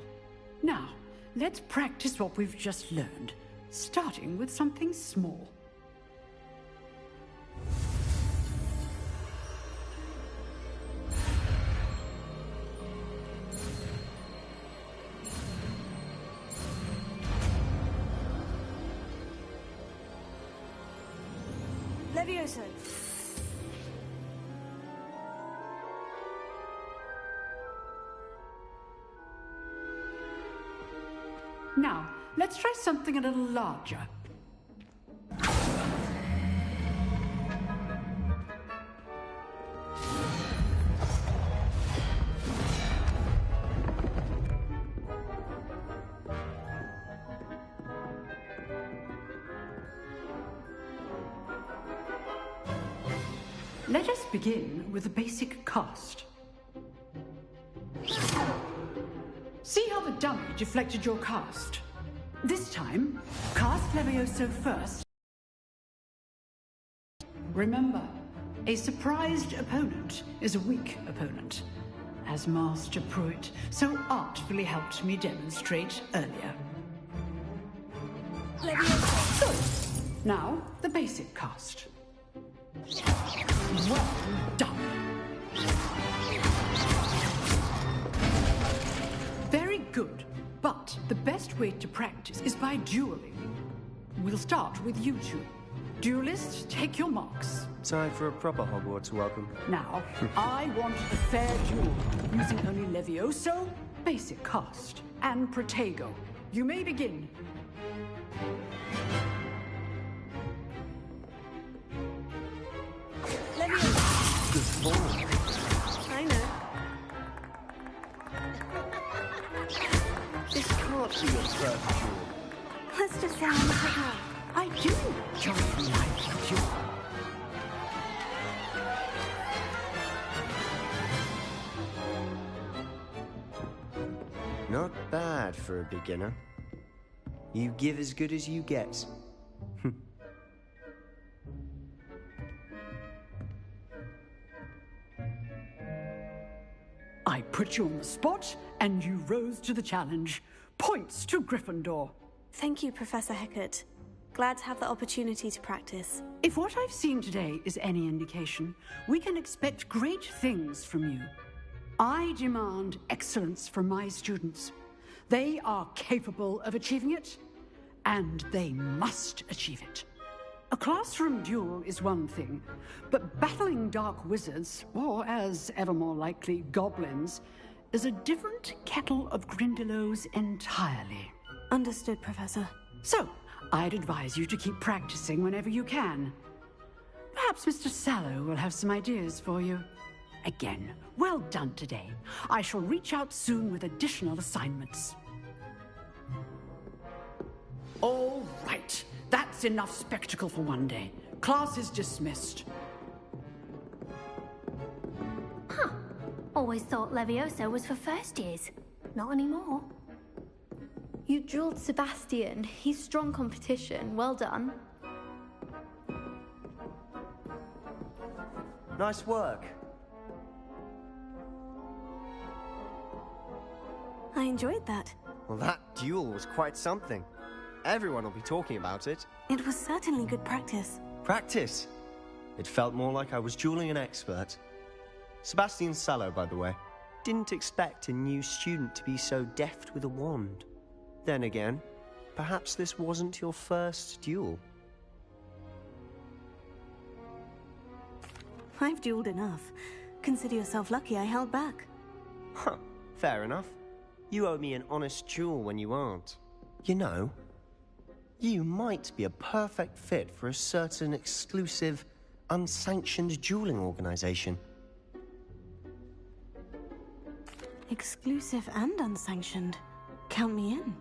Now, let's practice what we've just learned, starting with something small. Levioso. Now, let's try something a little larger. Let us begin with the basic cast. See how the dummy deflected your cast? This time, cast Levioso first. Remember, a surprised opponent is a weak opponent, as Master Pruitt so artfully helped me demonstrate earlier. Levioso. Good. Now, the basic cast. Well done. Very good, but the best way to practice is by dueling. We'll start with you two. Duelists, take your marks. Time for a proper Hogwarts welcome. Now, I want a fair duel, using only Levioso, basic cast, and Protego. You may begin. Good form. I know. This can't be your first duel. Let's just say I'm a quick one. I do enjoy a lively duel. Not bad for a beginner. You give as good as you get. I put you on the spot, and you rose to the challenge. Points to Gryffindor. Thank you, Professor Hecat. Glad to have the opportunity to practice. If what I've seen today is any indication, we can expect great things from you. I demand excellence from my students. They are capable of achieving it, and they must achieve it. A classroom duel is one thing, but battling dark wizards, or as ever more likely, goblins, is a different kettle of Grindylows entirely. Understood, Professor. So, I'd advise you to keep practicing whenever you can. Perhaps Mr. Sallow will have some ideas for you. Again, well done today. I shall reach out soon with additional assignments. All right. That's enough spectacle for one day. Class is dismissed. Huh. Always thought Levioso was for first years. Not anymore. You drilled Sebastian. He's strong competition. Well done. Nice work. I enjoyed that. Well, that duel was quite something. Everyone will be talking about it. It was certainly good practice. Practice? It felt more like I was dueling an expert. Sebastian Sallow, by the way. Didn't expect a new student to be so deft with a wand. Then again, perhaps this wasn't your first duel. I've dueled enough. Consider yourself lucky I held back. Huh, fair enough. You owe me an honest duel when you aren't. You know, you might be a perfect fit for a certain exclusive, unsanctioned dueling organization. Exclusive and unsanctioned. Count me in.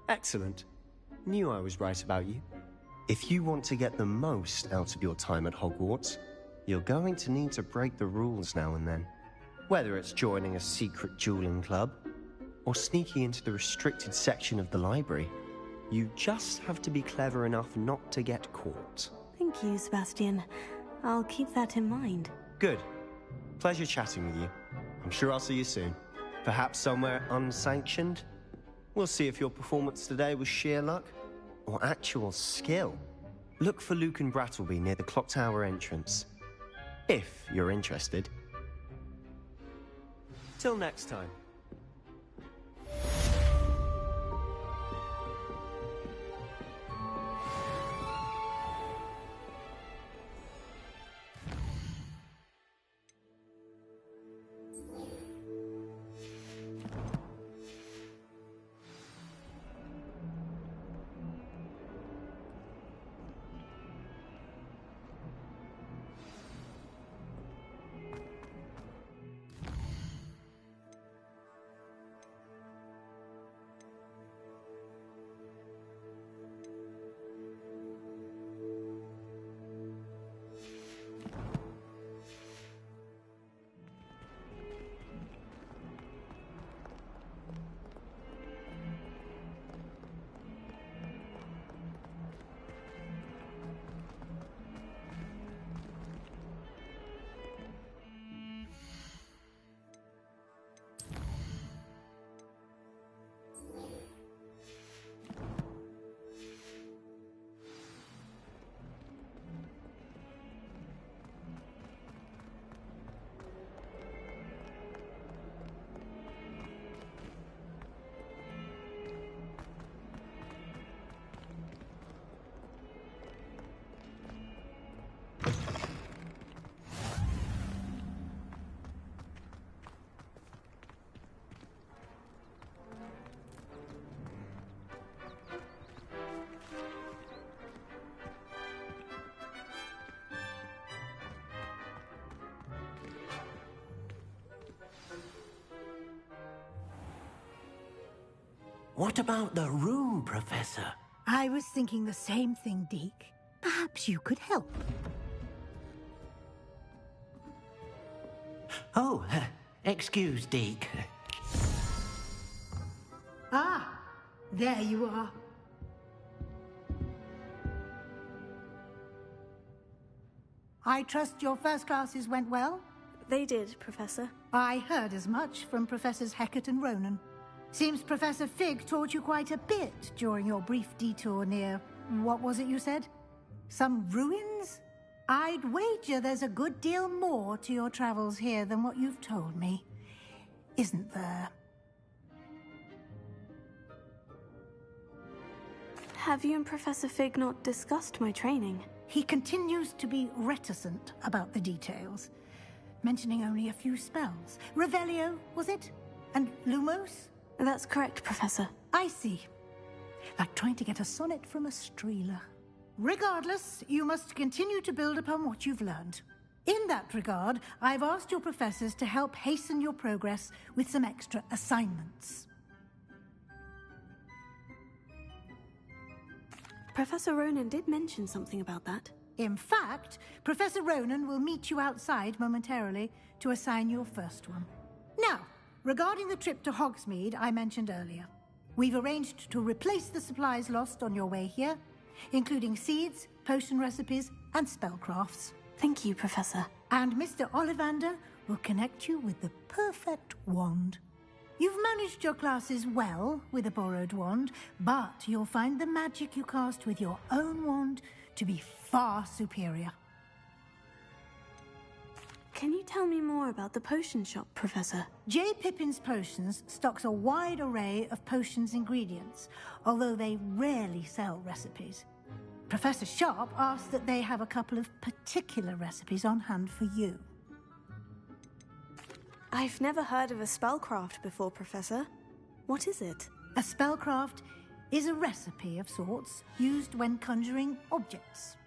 Excellent. Knew I was right about you. If you want to get the most out of your time at Hogwarts, you're going to need to break the rules now and then. Whether it's joining a secret dueling club, or sneaking into the restricted section of the library, you just have to be clever enough not to get caught. Thank you, Sebastian. I'll keep that in mind. Good. Pleasure chatting with you. I'm sure I'll see you soon. Perhaps somewhere unsanctioned? We'll see if your performance today was sheer luck or actual skill. Look for Luke and Brattleby near the clock tower entrance. If you're interested. Till next time. What about the room, Professor? I was thinking the same thing, Deke. Perhaps you could help. Oh, excuse, Deke. Ah, there you are. I trust your first classes went well? They did, Professor. I heard as much from Professors Hecat and Ronan. Seems Professor Fig taught you quite a bit during your brief detour near what was it you said? Some ruins? I'd wager there's a good deal more to your travels here than what you've told me. Isn't there? Have you and Professor Fig not discussed my training? He continues to be reticent about the details, mentioning only a few spells. Revelio, was it? And Lumos? That's correct, Professor. I see. Like trying to get a sonnet from a streeler. Regardless, you must continue to build upon what you've learned. In that regard, I've asked your professors to help hasten your progress with some extra assignments. Professor Ronan did mention something about that. In fact, Professor Ronan will meet you outside momentarily to assign your first one. Now, regarding the trip to Hogsmeade I mentioned earlier, we've arranged to replace the supplies lost on your way here, including seeds, potion recipes, and spellcrafts. Thank you, Professor. And Mr. Ollivander will connect you with the perfect wand. You've managed your classes well with a borrowed wand, but you'll find the magic you cast with your own wand to be far superior. Can you tell me more about the potion shop, Professor? J. Pippin's Potions stocks a wide array of potions ingredients, although they rarely sell recipes. Professor Sharp asked that they have a couple of particular recipes on hand for you. I've never heard of a spellcraft before, Professor. What is it? A spellcraft is a recipe of sorts used when conjuring objects.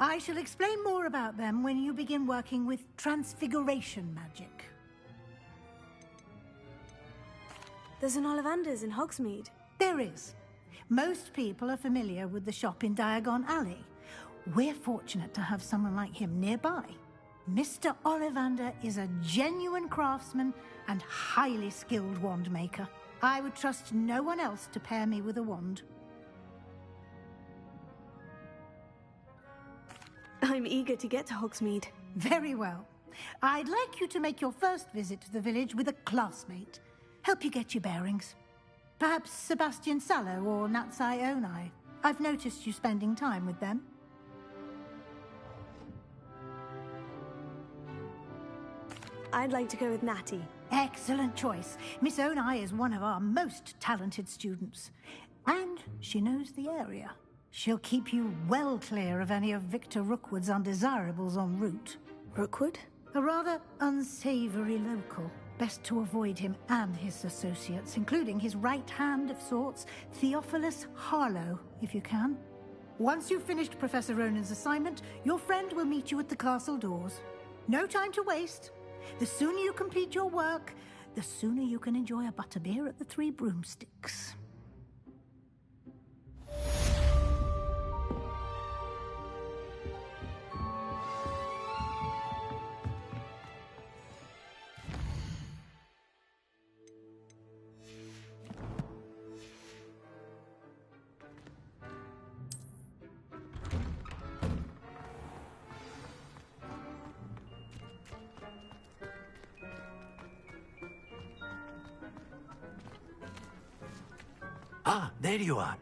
I shall explain more about them when you begin working with transfiguration magic. There's an Ollivander's in Hogsmeade. There is. Most people are familiar with the shop in Diagon Alley. We're fortunate to have someone like him nearby. Mr. Ollivander is a genuine craftsman and highly skilled wand maker. I would trust no one else to pair me with a wand. I'm eager to get to Hogsmeade. Very well. I'd like you to make your first visit to the village with a classmate. Help you get your bearings. Perhaps Sebastian Sallow or Natsai Onai. I've noticed you spending time with them. I'd like to go with Natty. Excellent choice. Miss Onai is one of our most talented students. And she knows the area. She'll keep you well clear of any of Victor Rookwood's undesirables en route. Rookwood? A rather unsavory local. Best to avoid him and his associates, including his right hand of sorts, Theophilus Harlow, if you can. Once you've finished Professor Ronan's assignment, your friend will meet you at the castle doors. No time to waste. The sooner you complete your work, the sooner you can enjoy a butterbeer at the Three Broomsticks. Ah, there you are.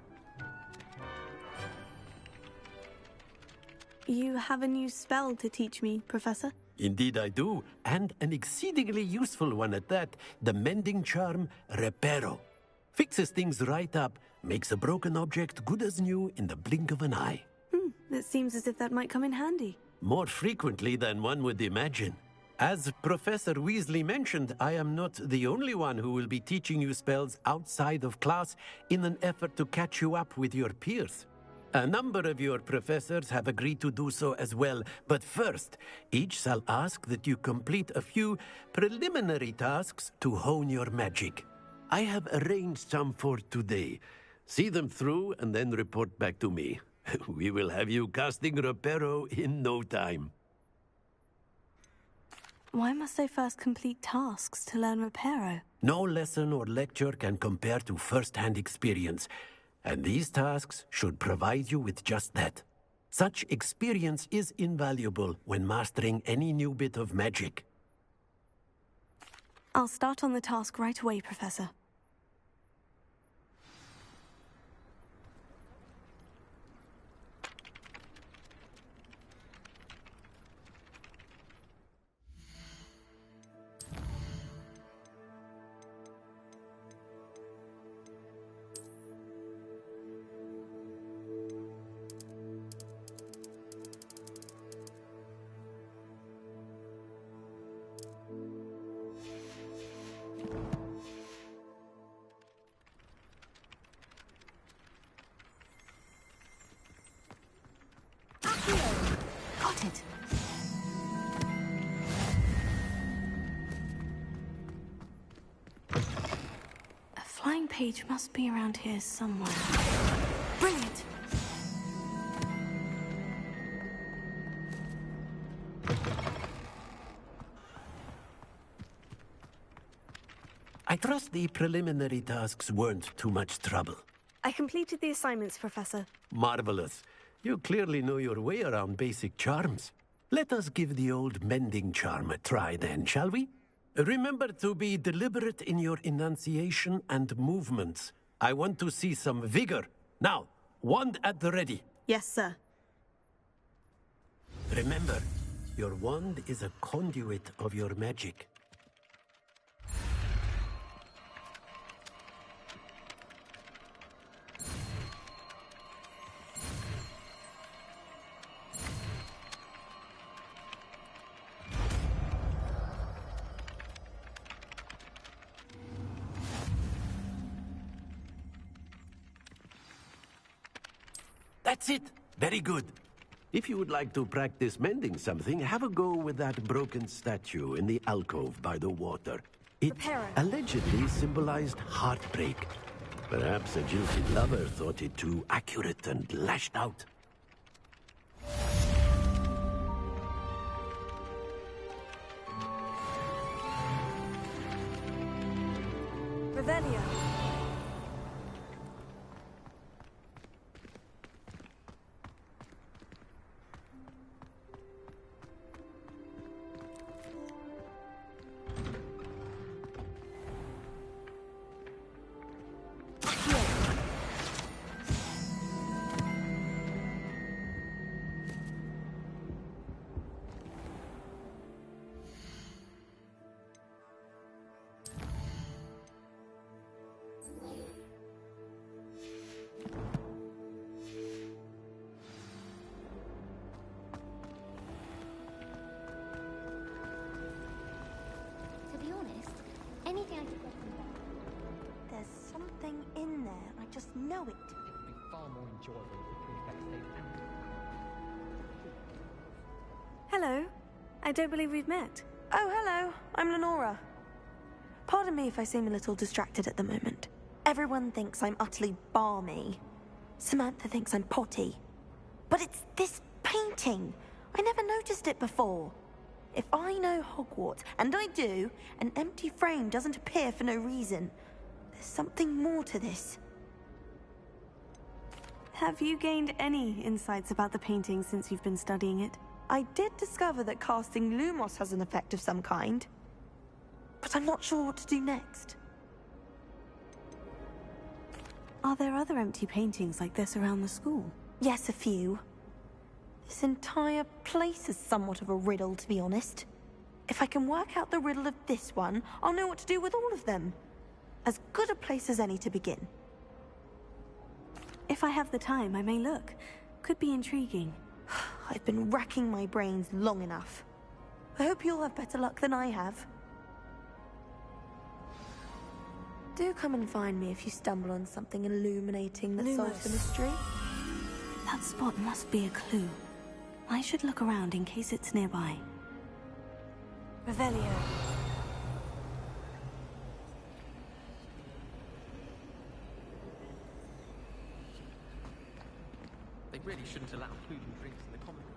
You have a new spell to teach me, Professor? Indeed I do, and an exceedingly useful one at that. The mending charm, Reparo. Fixes things right up, makes a broken object good as new in the blink of an eye. It seems as if that might come in handy. More frequently than one would imagine. As Professor Weasley mentioned, I am not the only one who will be teaching you spells outside of class in an effort to catch you up with your peers. A number of your professors have agreed to do so as well, but first, each shall ask that you complete a few preliminary tasks to hone your magic. I have arranged some for today. See them through and then report back to me. We will have you casting Reparo in no time. Why must I first complete tasks to learn Reparo? No lesson or lecture can compare to first-hand experience, and these tasks should provide you with just that. Such experience is invaluable when mastering any new bit of magic. I'll start on the task right away, Professor. spotted. A flying page must be around here somewhere. Brilliant! I trust the preliminary tasks weren't too much trouble. I completed the assignments, Professor. Marvelous. You clearly know your way around basic charms. Let us give the old mending charm a try then, shall we? Remember to be deliberate in your enunciation and movements. I want to see some vigor. Now, wand at the ready. Yes, sir. Remember, your wand is a conduit of your magic. That's it. Very good. If you would like to practice mending something, have a go with that broken statue in the alcove by the water. It allegedly symbolized heartbreak. Perhaps a jilted lover thought it too accurate and lashed out. Revelio. To be honest, anything I could get from There's something in there. I just know it. It would be far more enjoyable if the prefect stayed. Hello. I don't believe we've met. Oh, hello. I'm Lenora. Pardon me if I seem a little distracted at the moment. Everyone thinks I'm utterly balmy. Samantha thinks I'm potty. But it's this painting. I never noticed it before. If I know Hogwarts, and I do, an empty frame doesn't appear for no reason. There's something more to this. Have you gained any insights about the painting since you've been studying it? I did discover that casting Lumos has an effect of some kind. But I'm not sure what to do next. Are there other empty paintings like this around the school? Yes, a few. This entire place is somewhat of a riddle, to be honest. If I can work out the riddle of this one, I'll know what to do with all of them. As good a place as any to begin. If I have the time, I may look. Could be intriguing. I've been racking my brains long enough. I hope you'll have better luck than I have. Do come and find me if you stumble on something illuminating that solves the mystery. That spot must be a clue. I should look around in case it's nearby. Revelio. They really shouldn't allow food and drinks in the common room.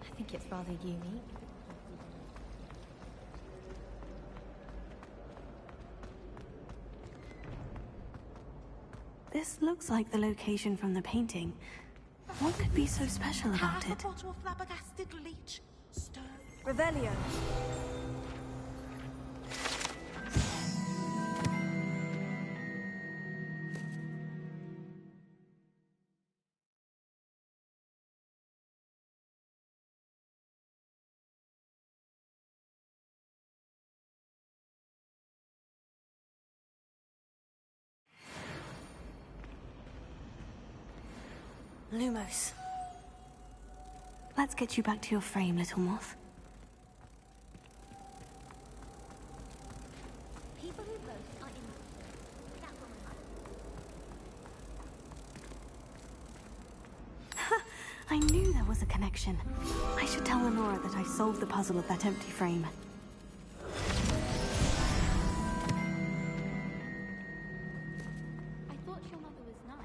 I think it's rather unique. This looks like the location from the painting. What could be so special about it? bottle of flabbergasted leech. Stir. Revelio. Lumos. Let's get you back to your frame, little moth. People who boast are innocent. That woman I knew there was a connection. I should tell Lenora that I solved the puzzle of that empty frame. I thought your mother was nice.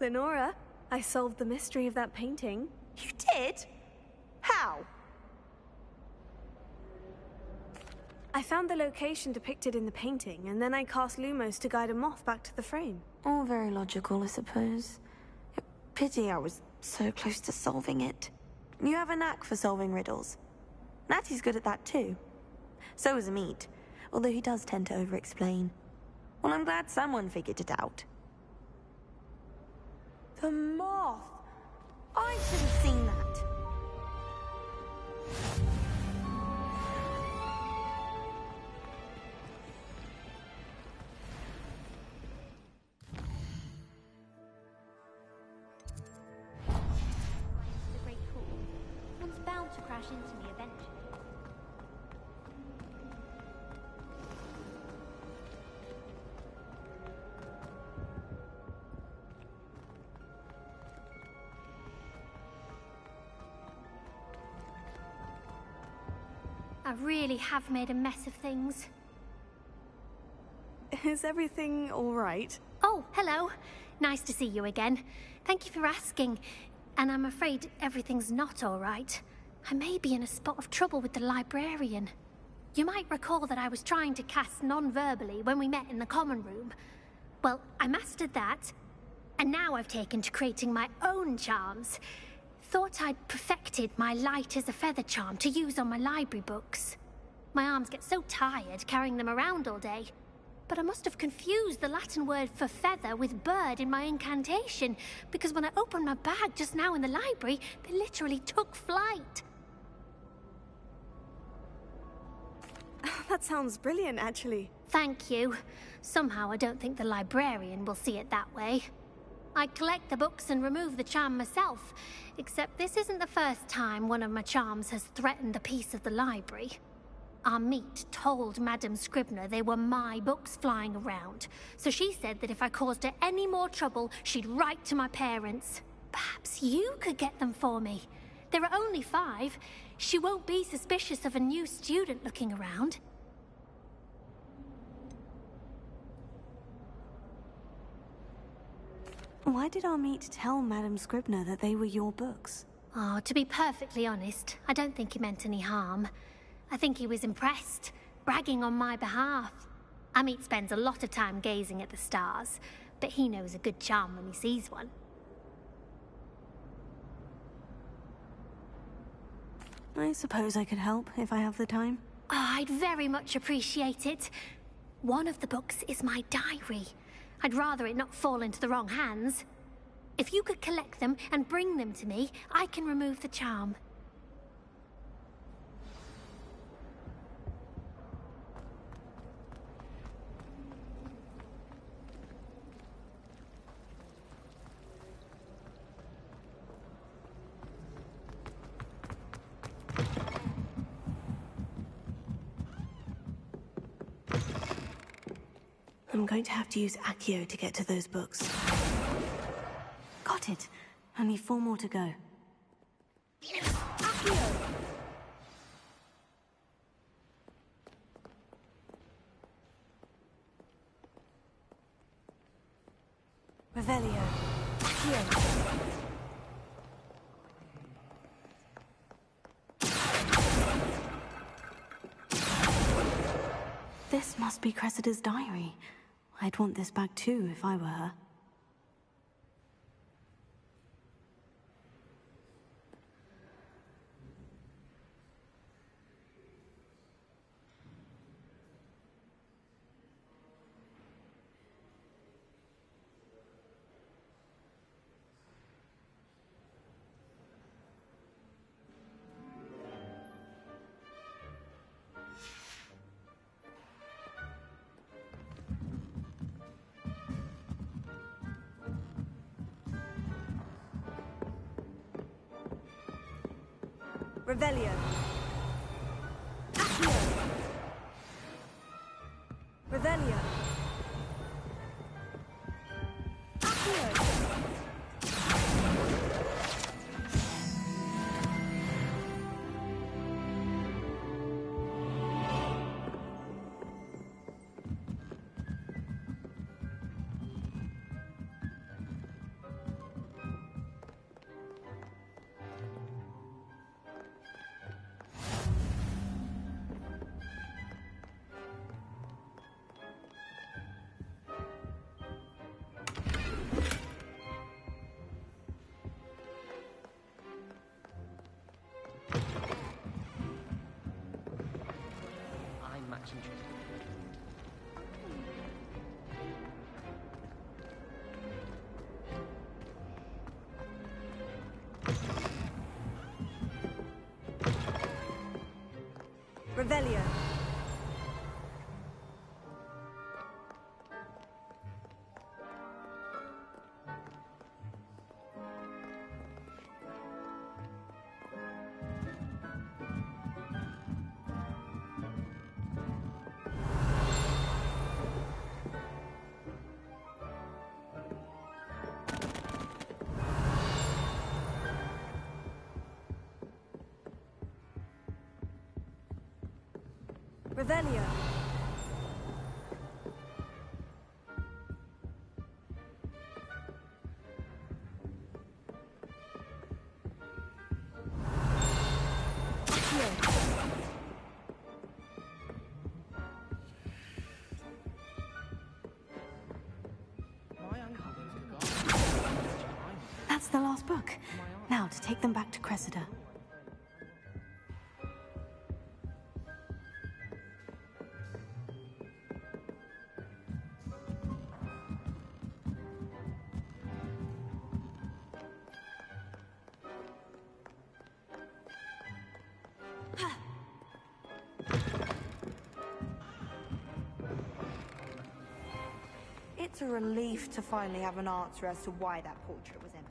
Lenora, I solved the mystery of that painting. You did? How? I found the location depicted in the painting, and then I cast Lumos to guide a moth back to the frame. All very logical, I suppose. Pity I was so close to solving it. You have a knack for solving riddles. Natty's good at that too. So is Amit, although he does tend to over-explain. Well, I'm glad someone figured it out. The moth! I should have seen that. the great hall. One's bound to crash into me eventually. I really have made a mess of things. Is everything all right? Oh, hello. Nice to see you again. Thank you for asking. And I'm afraid everything's not all right. I may be in a spot of trouble with the librarian. You might recall that I was trying to cast non-verbally when we met in the common room. Well, I mastered that, and now I've taken to creating my own charms. Thought I'd perfected my light as a feather charm to use on my library books. My arms get so tired carrying them around all day. But I must have confused the Latin word for feather with bird in my incantation, because when I opened my bag just now in the library, they literally took flight. That sounds brilliant, actually. Thank you. Somehow I don't think the librarian will see it that way. I collect the books and remove the charm myself, except this isn't the first time one of my charms has threatened a piece of the library. Amit told Madame Scribner they were my books flying around, so she said that if I caused her any more trouble, she'd write to my parents. Perhaps you could get them for me. There are only 5. She won't be suspicious of a new student looking around. Why did Amit tell Madame Scribner that they were your books? Oh, to be perfectly honest, I don't think he meant any harm. I think he was impressed, bragging on my behalf. Amit spends a lot of time gazing at the stars, but he knows a good charm when he sees one. I suppose I could help if I have the time. Oh, I'd very much appreciate it. One of the books is my diary. I'd rather it not fall into the wrong hands. If you could collect them and bring them to me, I can remove the charm. I'm going to have to use Accio to get to those books. Got it. Only 4 more to go. Accio! Revelio. Accio. This must be Cressida's diary. I'd want this back too if I were her. Revelio. Accio. Revelio. Accio. I'm much interested. Revelio. Revelio. That's the last book. Now to take them back to Cressida. It's a relief to finally have an answer as to why that portrait was empty.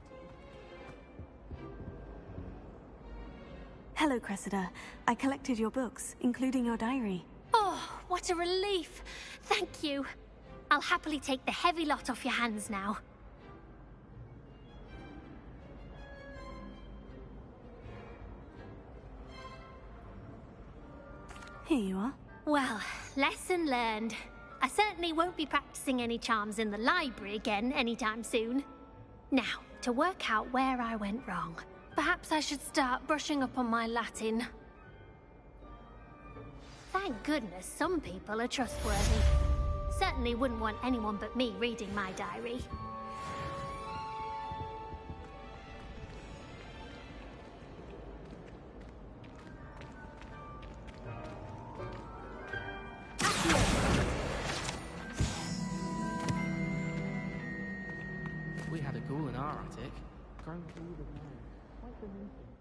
Hello, Cressida. I collected your books, including your diary. Oh, what a relief. Thank you. I'll happily take the heavy lot off your hands now. Here you are. Well, lesson learned. I certainly won't be practicing any charms in the library again anytime soon. Now, to work out where I went wrong. Perhaps I should start brushing up on my Latin. Thank goodness some people are trustworthy. Certainly wouldn't want anyone but me reading my diary. We had a ghoul in our attic. Grown through the man. Quite the nuisance.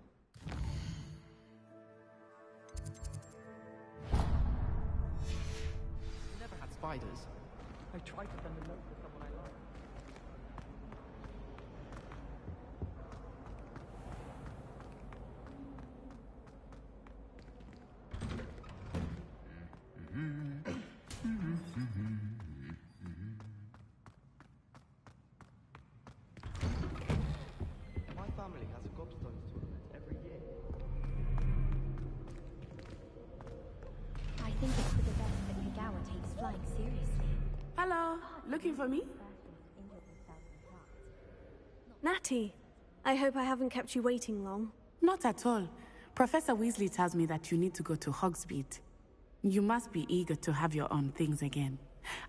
We never had spiders. I tried to send a note to someone I liked. My family has a gobstones tournament every year. I think it's for the best that Kagawa takes flying seriously. Hello, looking for me? Natty, I hope I haven't kept you waiting long. Not at all. Professor Weasley tells me that you need to go to Hogsmeade. You must be eager to have your own things again.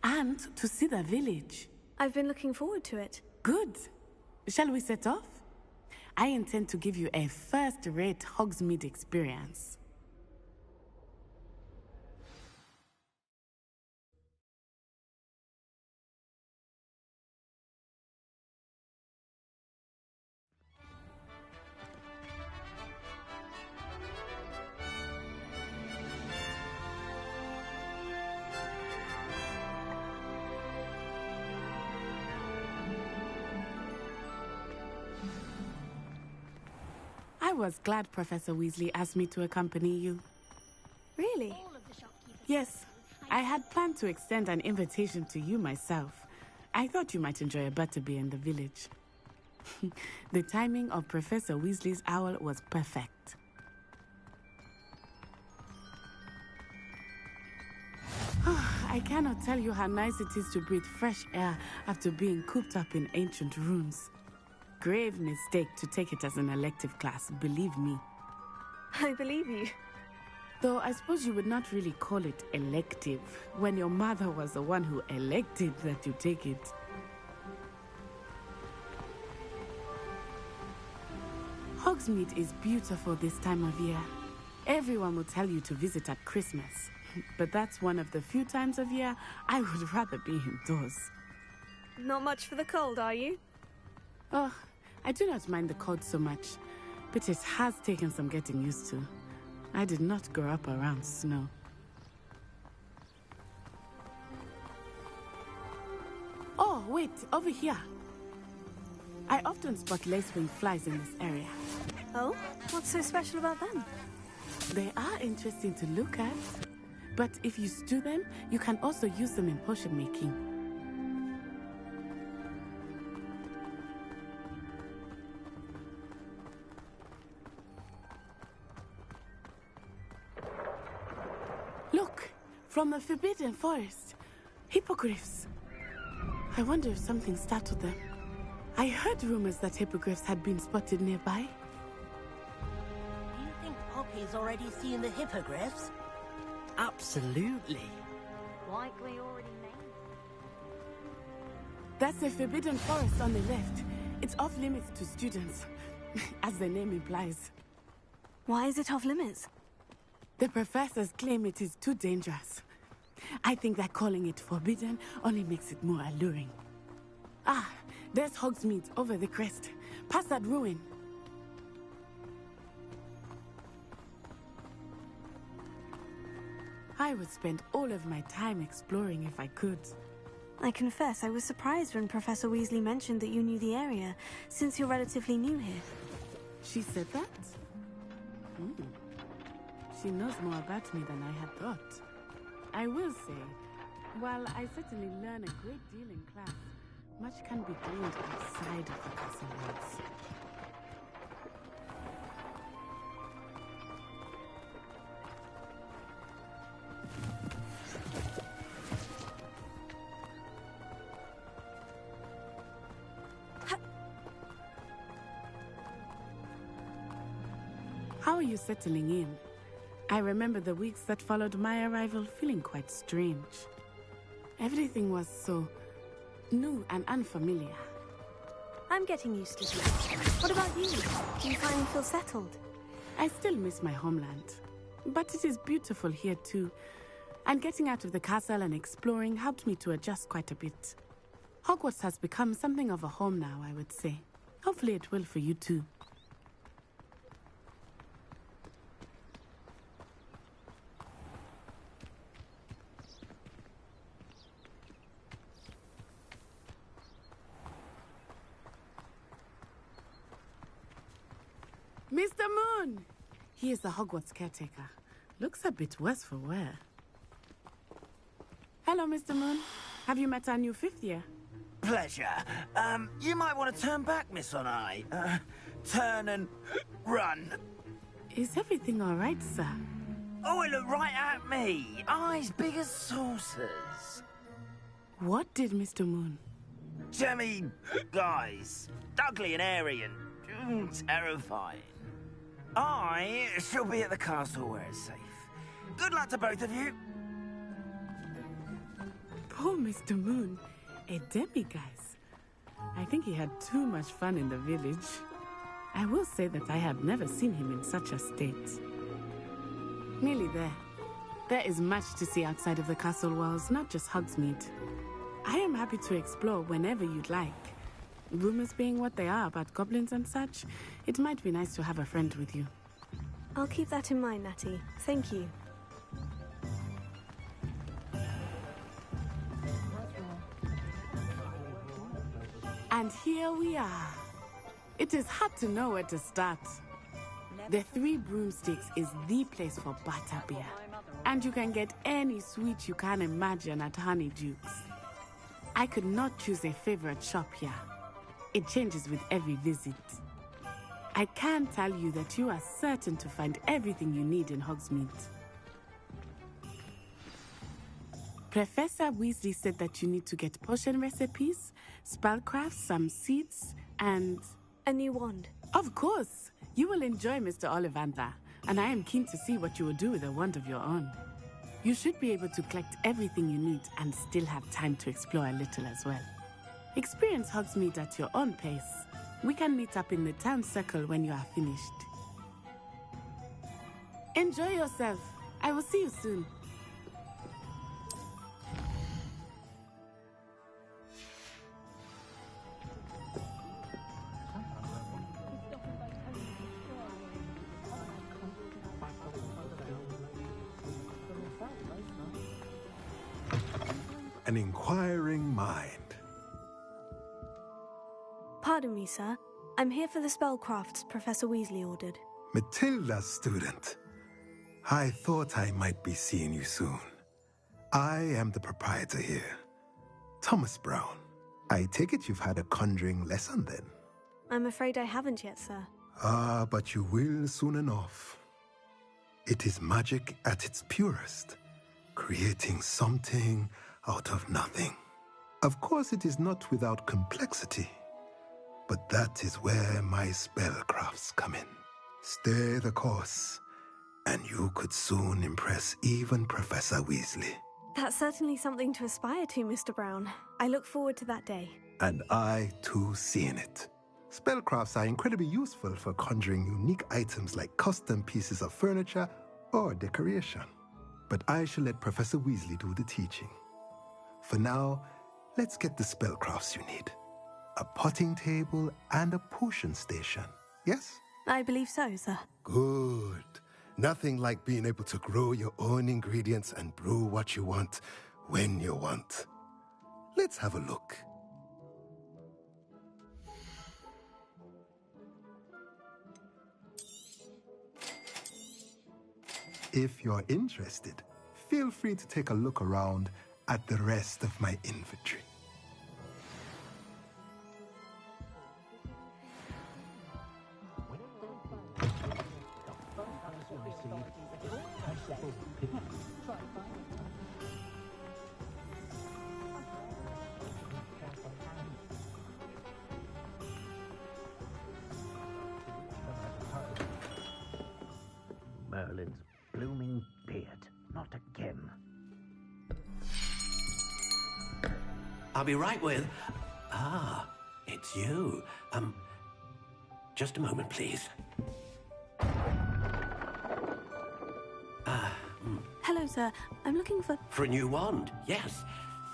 And to see the village. I've been looking forward to it. Good. Shall we set off? I intend to give you a first-rate Hogsmeade experience. I was glad Professor Weasley asked me to accompany you. Really? Yes, I had planned to extend an invitation to you myself. I thought you might enjoy a butterbeer in the village. The timing of Professor Weasley's owl was perfect. I cannot tell you how nice it is to breathe fresh air after being cooped up in ancient rooms. Grave mistake to take it as an elective class, believe me. I believe you. Though I suppose you would not really call it elective when your mother was the one who elected that you take it. Hogsmeade is beautiful this time of year. Everyone will tell you to visit at Christmas, but that's one of the few times of year I would rather be indoors. Not much for the cold, are you? Oh, I do not mind the cold so much, but it has taken some getting used to. I did not grow up around snow. Oh, wait, over here. I often spot lacewing flies in this area. Oh? What's so special about them? They are interesting to look at, but if you stew them, you can also use them in potion making. Look, from the Forbidden Forest. Hippogriffs. I wonder if something startled them. I heard rumors that hippogriffs had been spotted nearby. Do you think Poppy's already seen the hippogriffs? Absolutely. Likely already named. That's the Forbidden Forest on the left. It's off limits to students, as the name implies. Why is it off limits? The professors claim it is too dangerous. I think that calling it forbidden only makes it more alluring. Ah, there's Hogsmeade over the crest. Past that ruin. I would spend all of my time exploring if I could. I confess I was surprised when Professor Weasley mentioned that you knew the area, since you're relatively new here. She said that? She knows more about me than I had thought. I will say, while I certainly learn a great deal in class, much can be gleaned outside of the castle walls. How are you settling in? I remember the weeks that followed my arrival feeling quite strange. Everything was so new and unfamiliar. I'm getting used to it. What about you? Do you finally feel settled? I still miss my homeland, but it is beautiful here too. And getting out of the castle and exploring helped me to adjust quite a bit. Hogwarts has become something of a home now, I would say. Hopefully it will for you too. Mr. Moon! He is the Hogwarts caretaker. Looks a bit worse for wear. Hello, Mr. Moon. Have you met our new fifth year? Pleasure. You might want to turn back, Miss Onai. Turn and run. Is everything all right, sir? Oh, it looked right at me. Eyes big as saucers. What did Mr. Moon? Jemmy, guys. Ugly and airy and terrifying. I shall be at the castle where it's safe. Good luck to both of you. Poor Mr. Moon. A demiguise. I think he had too much fun in the village. I will say that I have never seen him in such a state. Nearly there. There is much to see outside of the castle walls, not just Hogsmeade. I am happy to explore whenever you'd like. Rumors being what they are about goblins and such, it might be nice to have a friend with you. I'll keep that in mind, Natty. Thank you. And here we are. It is hard to know where to start. The Three Broomsticks is the place for butterbeer. And you can get any sweet you can imagine at Honeydukes. I could not choose a favorite shop here. It changes with every visit. I can tell you that you are certain to find everything you need in Hogsmeade. Professor Weasley said that you need to get potion recipes, spellcrafts, some seeds, and... a new wand. Of course! You will enjoy Mr. Ollivander, and I am keen to see what you will do with a wand of your own. You should be able to collect everything you need and still have time to explore a little as well. Experience Hogsmeade at your own pace. We can meet up in the town circle when you are finished. Enjoy yourself. I will see you soon. An inquiring mind. Pardon me, sir. I'm here for the spellcrafts Professor Weasley ordered. Matilda's student. I thought I might be seeing you soon. I am the proprietor here, Thomas Brown. I take it you've had a conjuring lesson then? I'm afraid I haven't yet, sir. Ah, but you will soon enough. It is magic at its purest, creating something out of nothing. Of course, it is not without complexity, but that is where my spellcrafts come in. Stay the course, and you could soon impress even Professor Weasley. That's certainly something to aspire to, Mr. Brown. I look forward to that day. And I, too, seeing it. Spellcrafts are incredibly useful for conjuring unique items like custom pieces of furniture or decoration. But I shall let Professor Weasley do the teaching. For now, let's get the spellcrafts you need. A potting table and a potion station, yes? I believe so, sir. Good. Nothing like being able to grow your own ingredients and brew what you want when you want. Let's have a look. If you're interested, feel free to take a look around at the rest of my inventory. Merlin's blooming beard. Not again. I'll be right with... Ah, it's you. Just a moment, please. Hello, sir. I'm looking for... For a new wand, yes.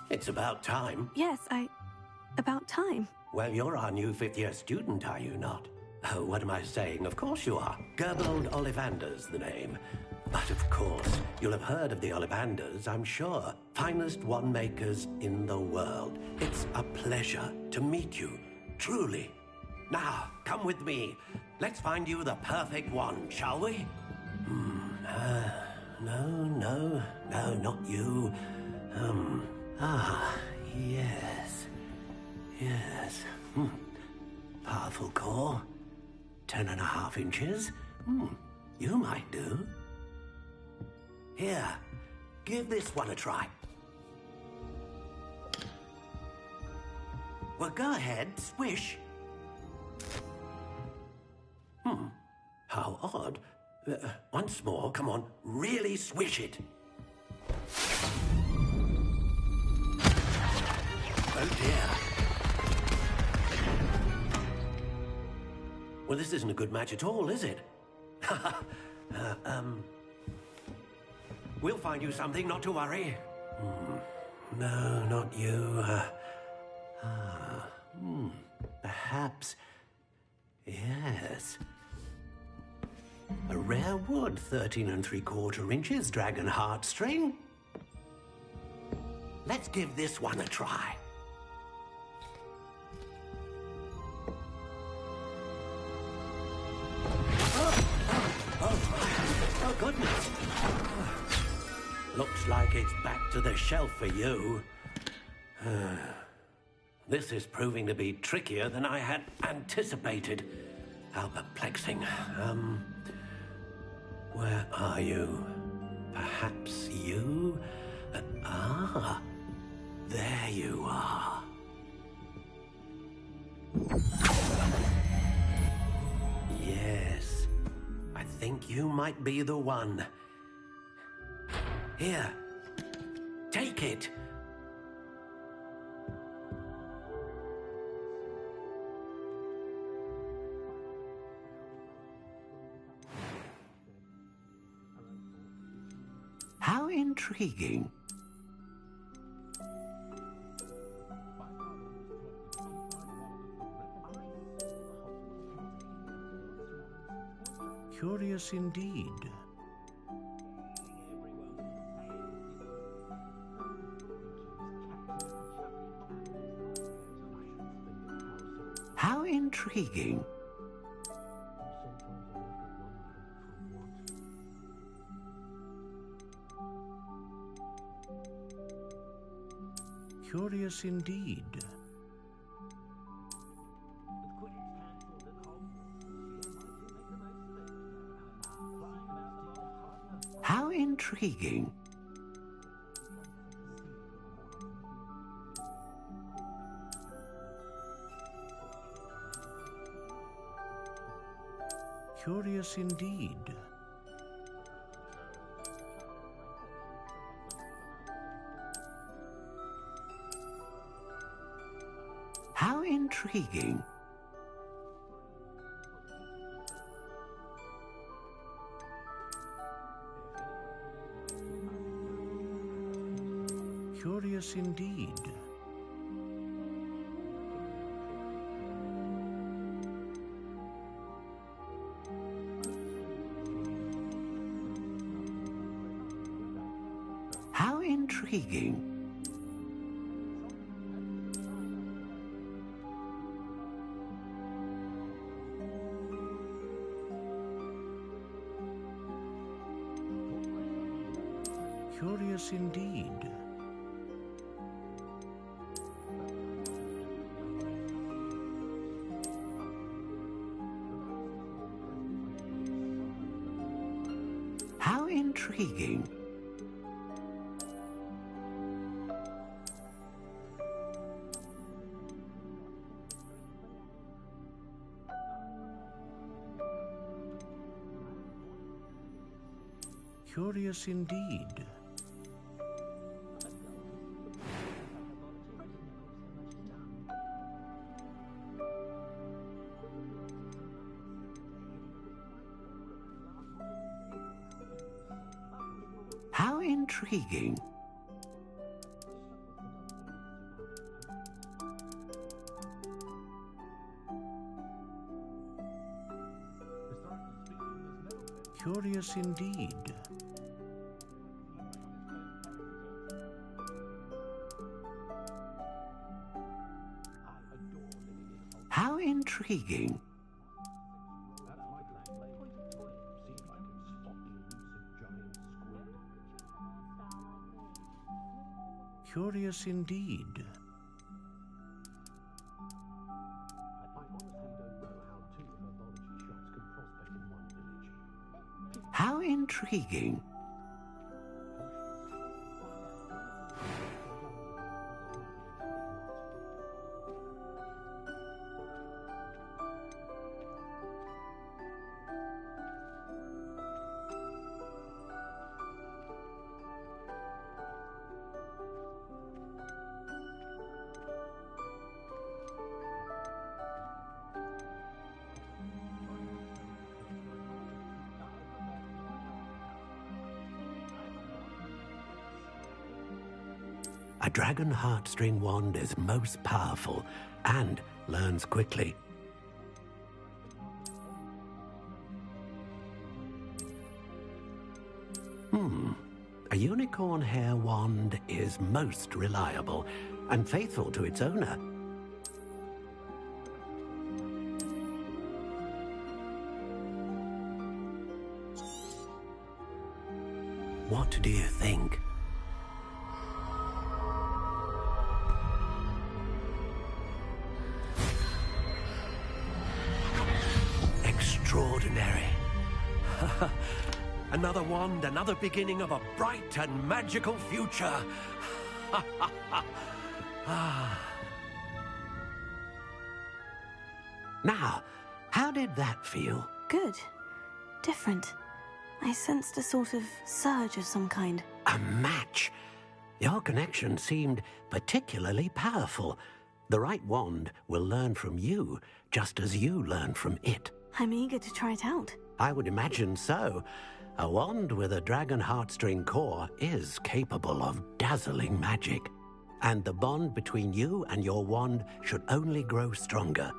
It's about time. Yes, about time. Well, you're our new fifth-year student, are you not? Oh, what am I saying? Of course you are. Gerbold Ollivander's the name. But of course, you'll have heard of the Ollivanders, I'm sure. Finest wand makers in the world. It's a pleasure to meet you, truly. Now, come with me. Let's find you the perfect wand, shall we? No, not you. Yes. Powerful core. 10.5 inches. You might do. Here, give this one a try. Well, go ahead, swish. How odd. Once more, come on, really swish it. Oh dear. Well, this isn't a good match at all, is it? We'll find you something, not to worry. No, not you. Perhaps. Yes. A rare wood, 13 3/4 inches, dragon heartstring. Let's give this one a try. Looks like it's back to the shelf for you. This is proving to be trickier than I had anticipated. How perplexing. Where are you? Perhaps you? There you are. Yes, I think you might be the one. Here, take it. How intriguing. Curious indeed. How intriguing. Curious indeed. How intriguing. Curious indeed. How intriguing. Curious indeed. How intriguing. Curious indeed. How intriguing. Curious indeed. How intriguing. Curious indeed. How intriguing. Curious indeed. How intriguing. A dragon heartstring wand is most powerful and learns quickly. A unicorn hair wand is most reliable and faithful to its owner. What do you think? Extraordinary. Another wand, another beginning of a bright and magical future. Now, how did that feel? Good. Different. I sensed a sort of surge of some kind. A match? Your connection seemed particularly powerful. The right wand will learn from you, just as you learn from it. I'm eager to try it out. I would imagine so. A wand with a dragon heartstring core is capable of dazzling magic. And the bond between you and your wand should only grow stronger.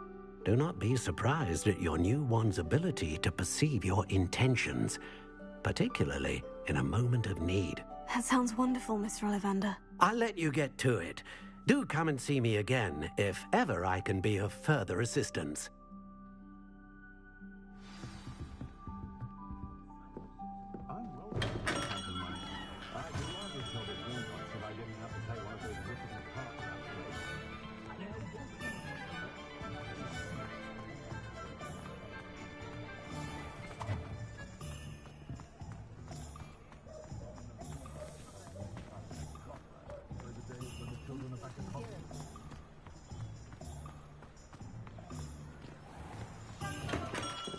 Do not be surprised at your new wand's ability to perceive your intentions, particularly in a moment of need. That sounds wonderful, Mr. Ollivander. I'll let you get to it. Do come and see me again if ever I can be of further assistance.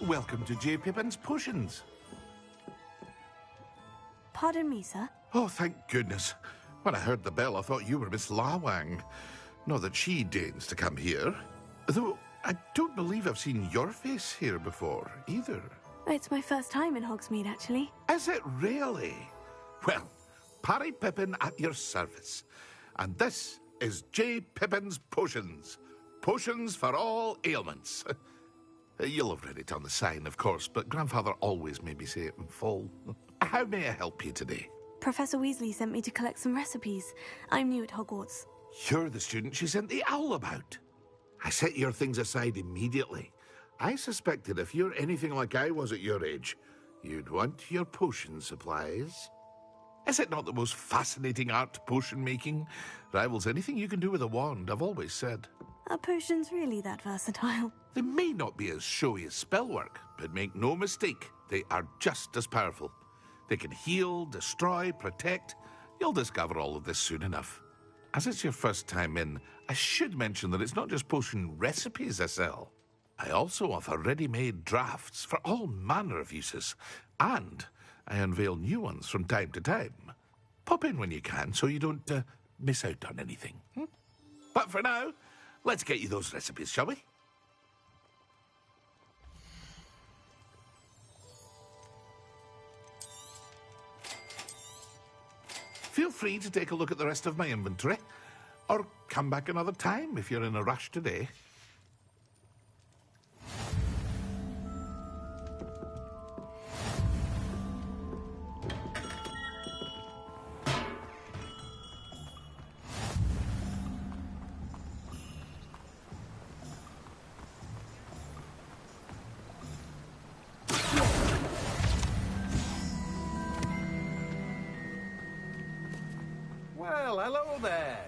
Welcome to J. Pippin's Potions. Pardon me, sir. Oh, thank goodness. When I heard the bell, I thought you were Miss Lawang. Not that she deigns to come here. Though, I don't believe I've seen your face here before, either. It's my first time in Hogsmeade, actually. Is it really? Well, Parry Pippin at your service. And this is J. Pippin's Potions. Potions for all ailments. You'll have read it on the sign, of course, but Grandfather always made me say it in full. How may I help you today? Professor Weasley sent me to collect some recipes. I'm new at Hogwarts. You're the student she sent the owl about. I set your things aside immediately. I suspected if you're anything like I was at your age, you'd want your potion supplies. Is it not the most fascinating art, potion making? Rivals anything you can do with a wand, I've always said. Are potions really that versatile? They may not be as showy as spellwork, but make no mistake, they are just as powerful. They can heal, destroy, protect. You'll discover all of this soon enough. As it's your first time in, I should mention that it's not just potion recipes I sell. I also offer ready-made drafts for all manner of uses, and I unveil new ones from time to time. Pop in when you can so you don't miss out on anything. But for now, let's get you those recipes, shall we? Feel free to take a look at the rest of my inventory, or come back another time if you're in a rush today. Well, hello there.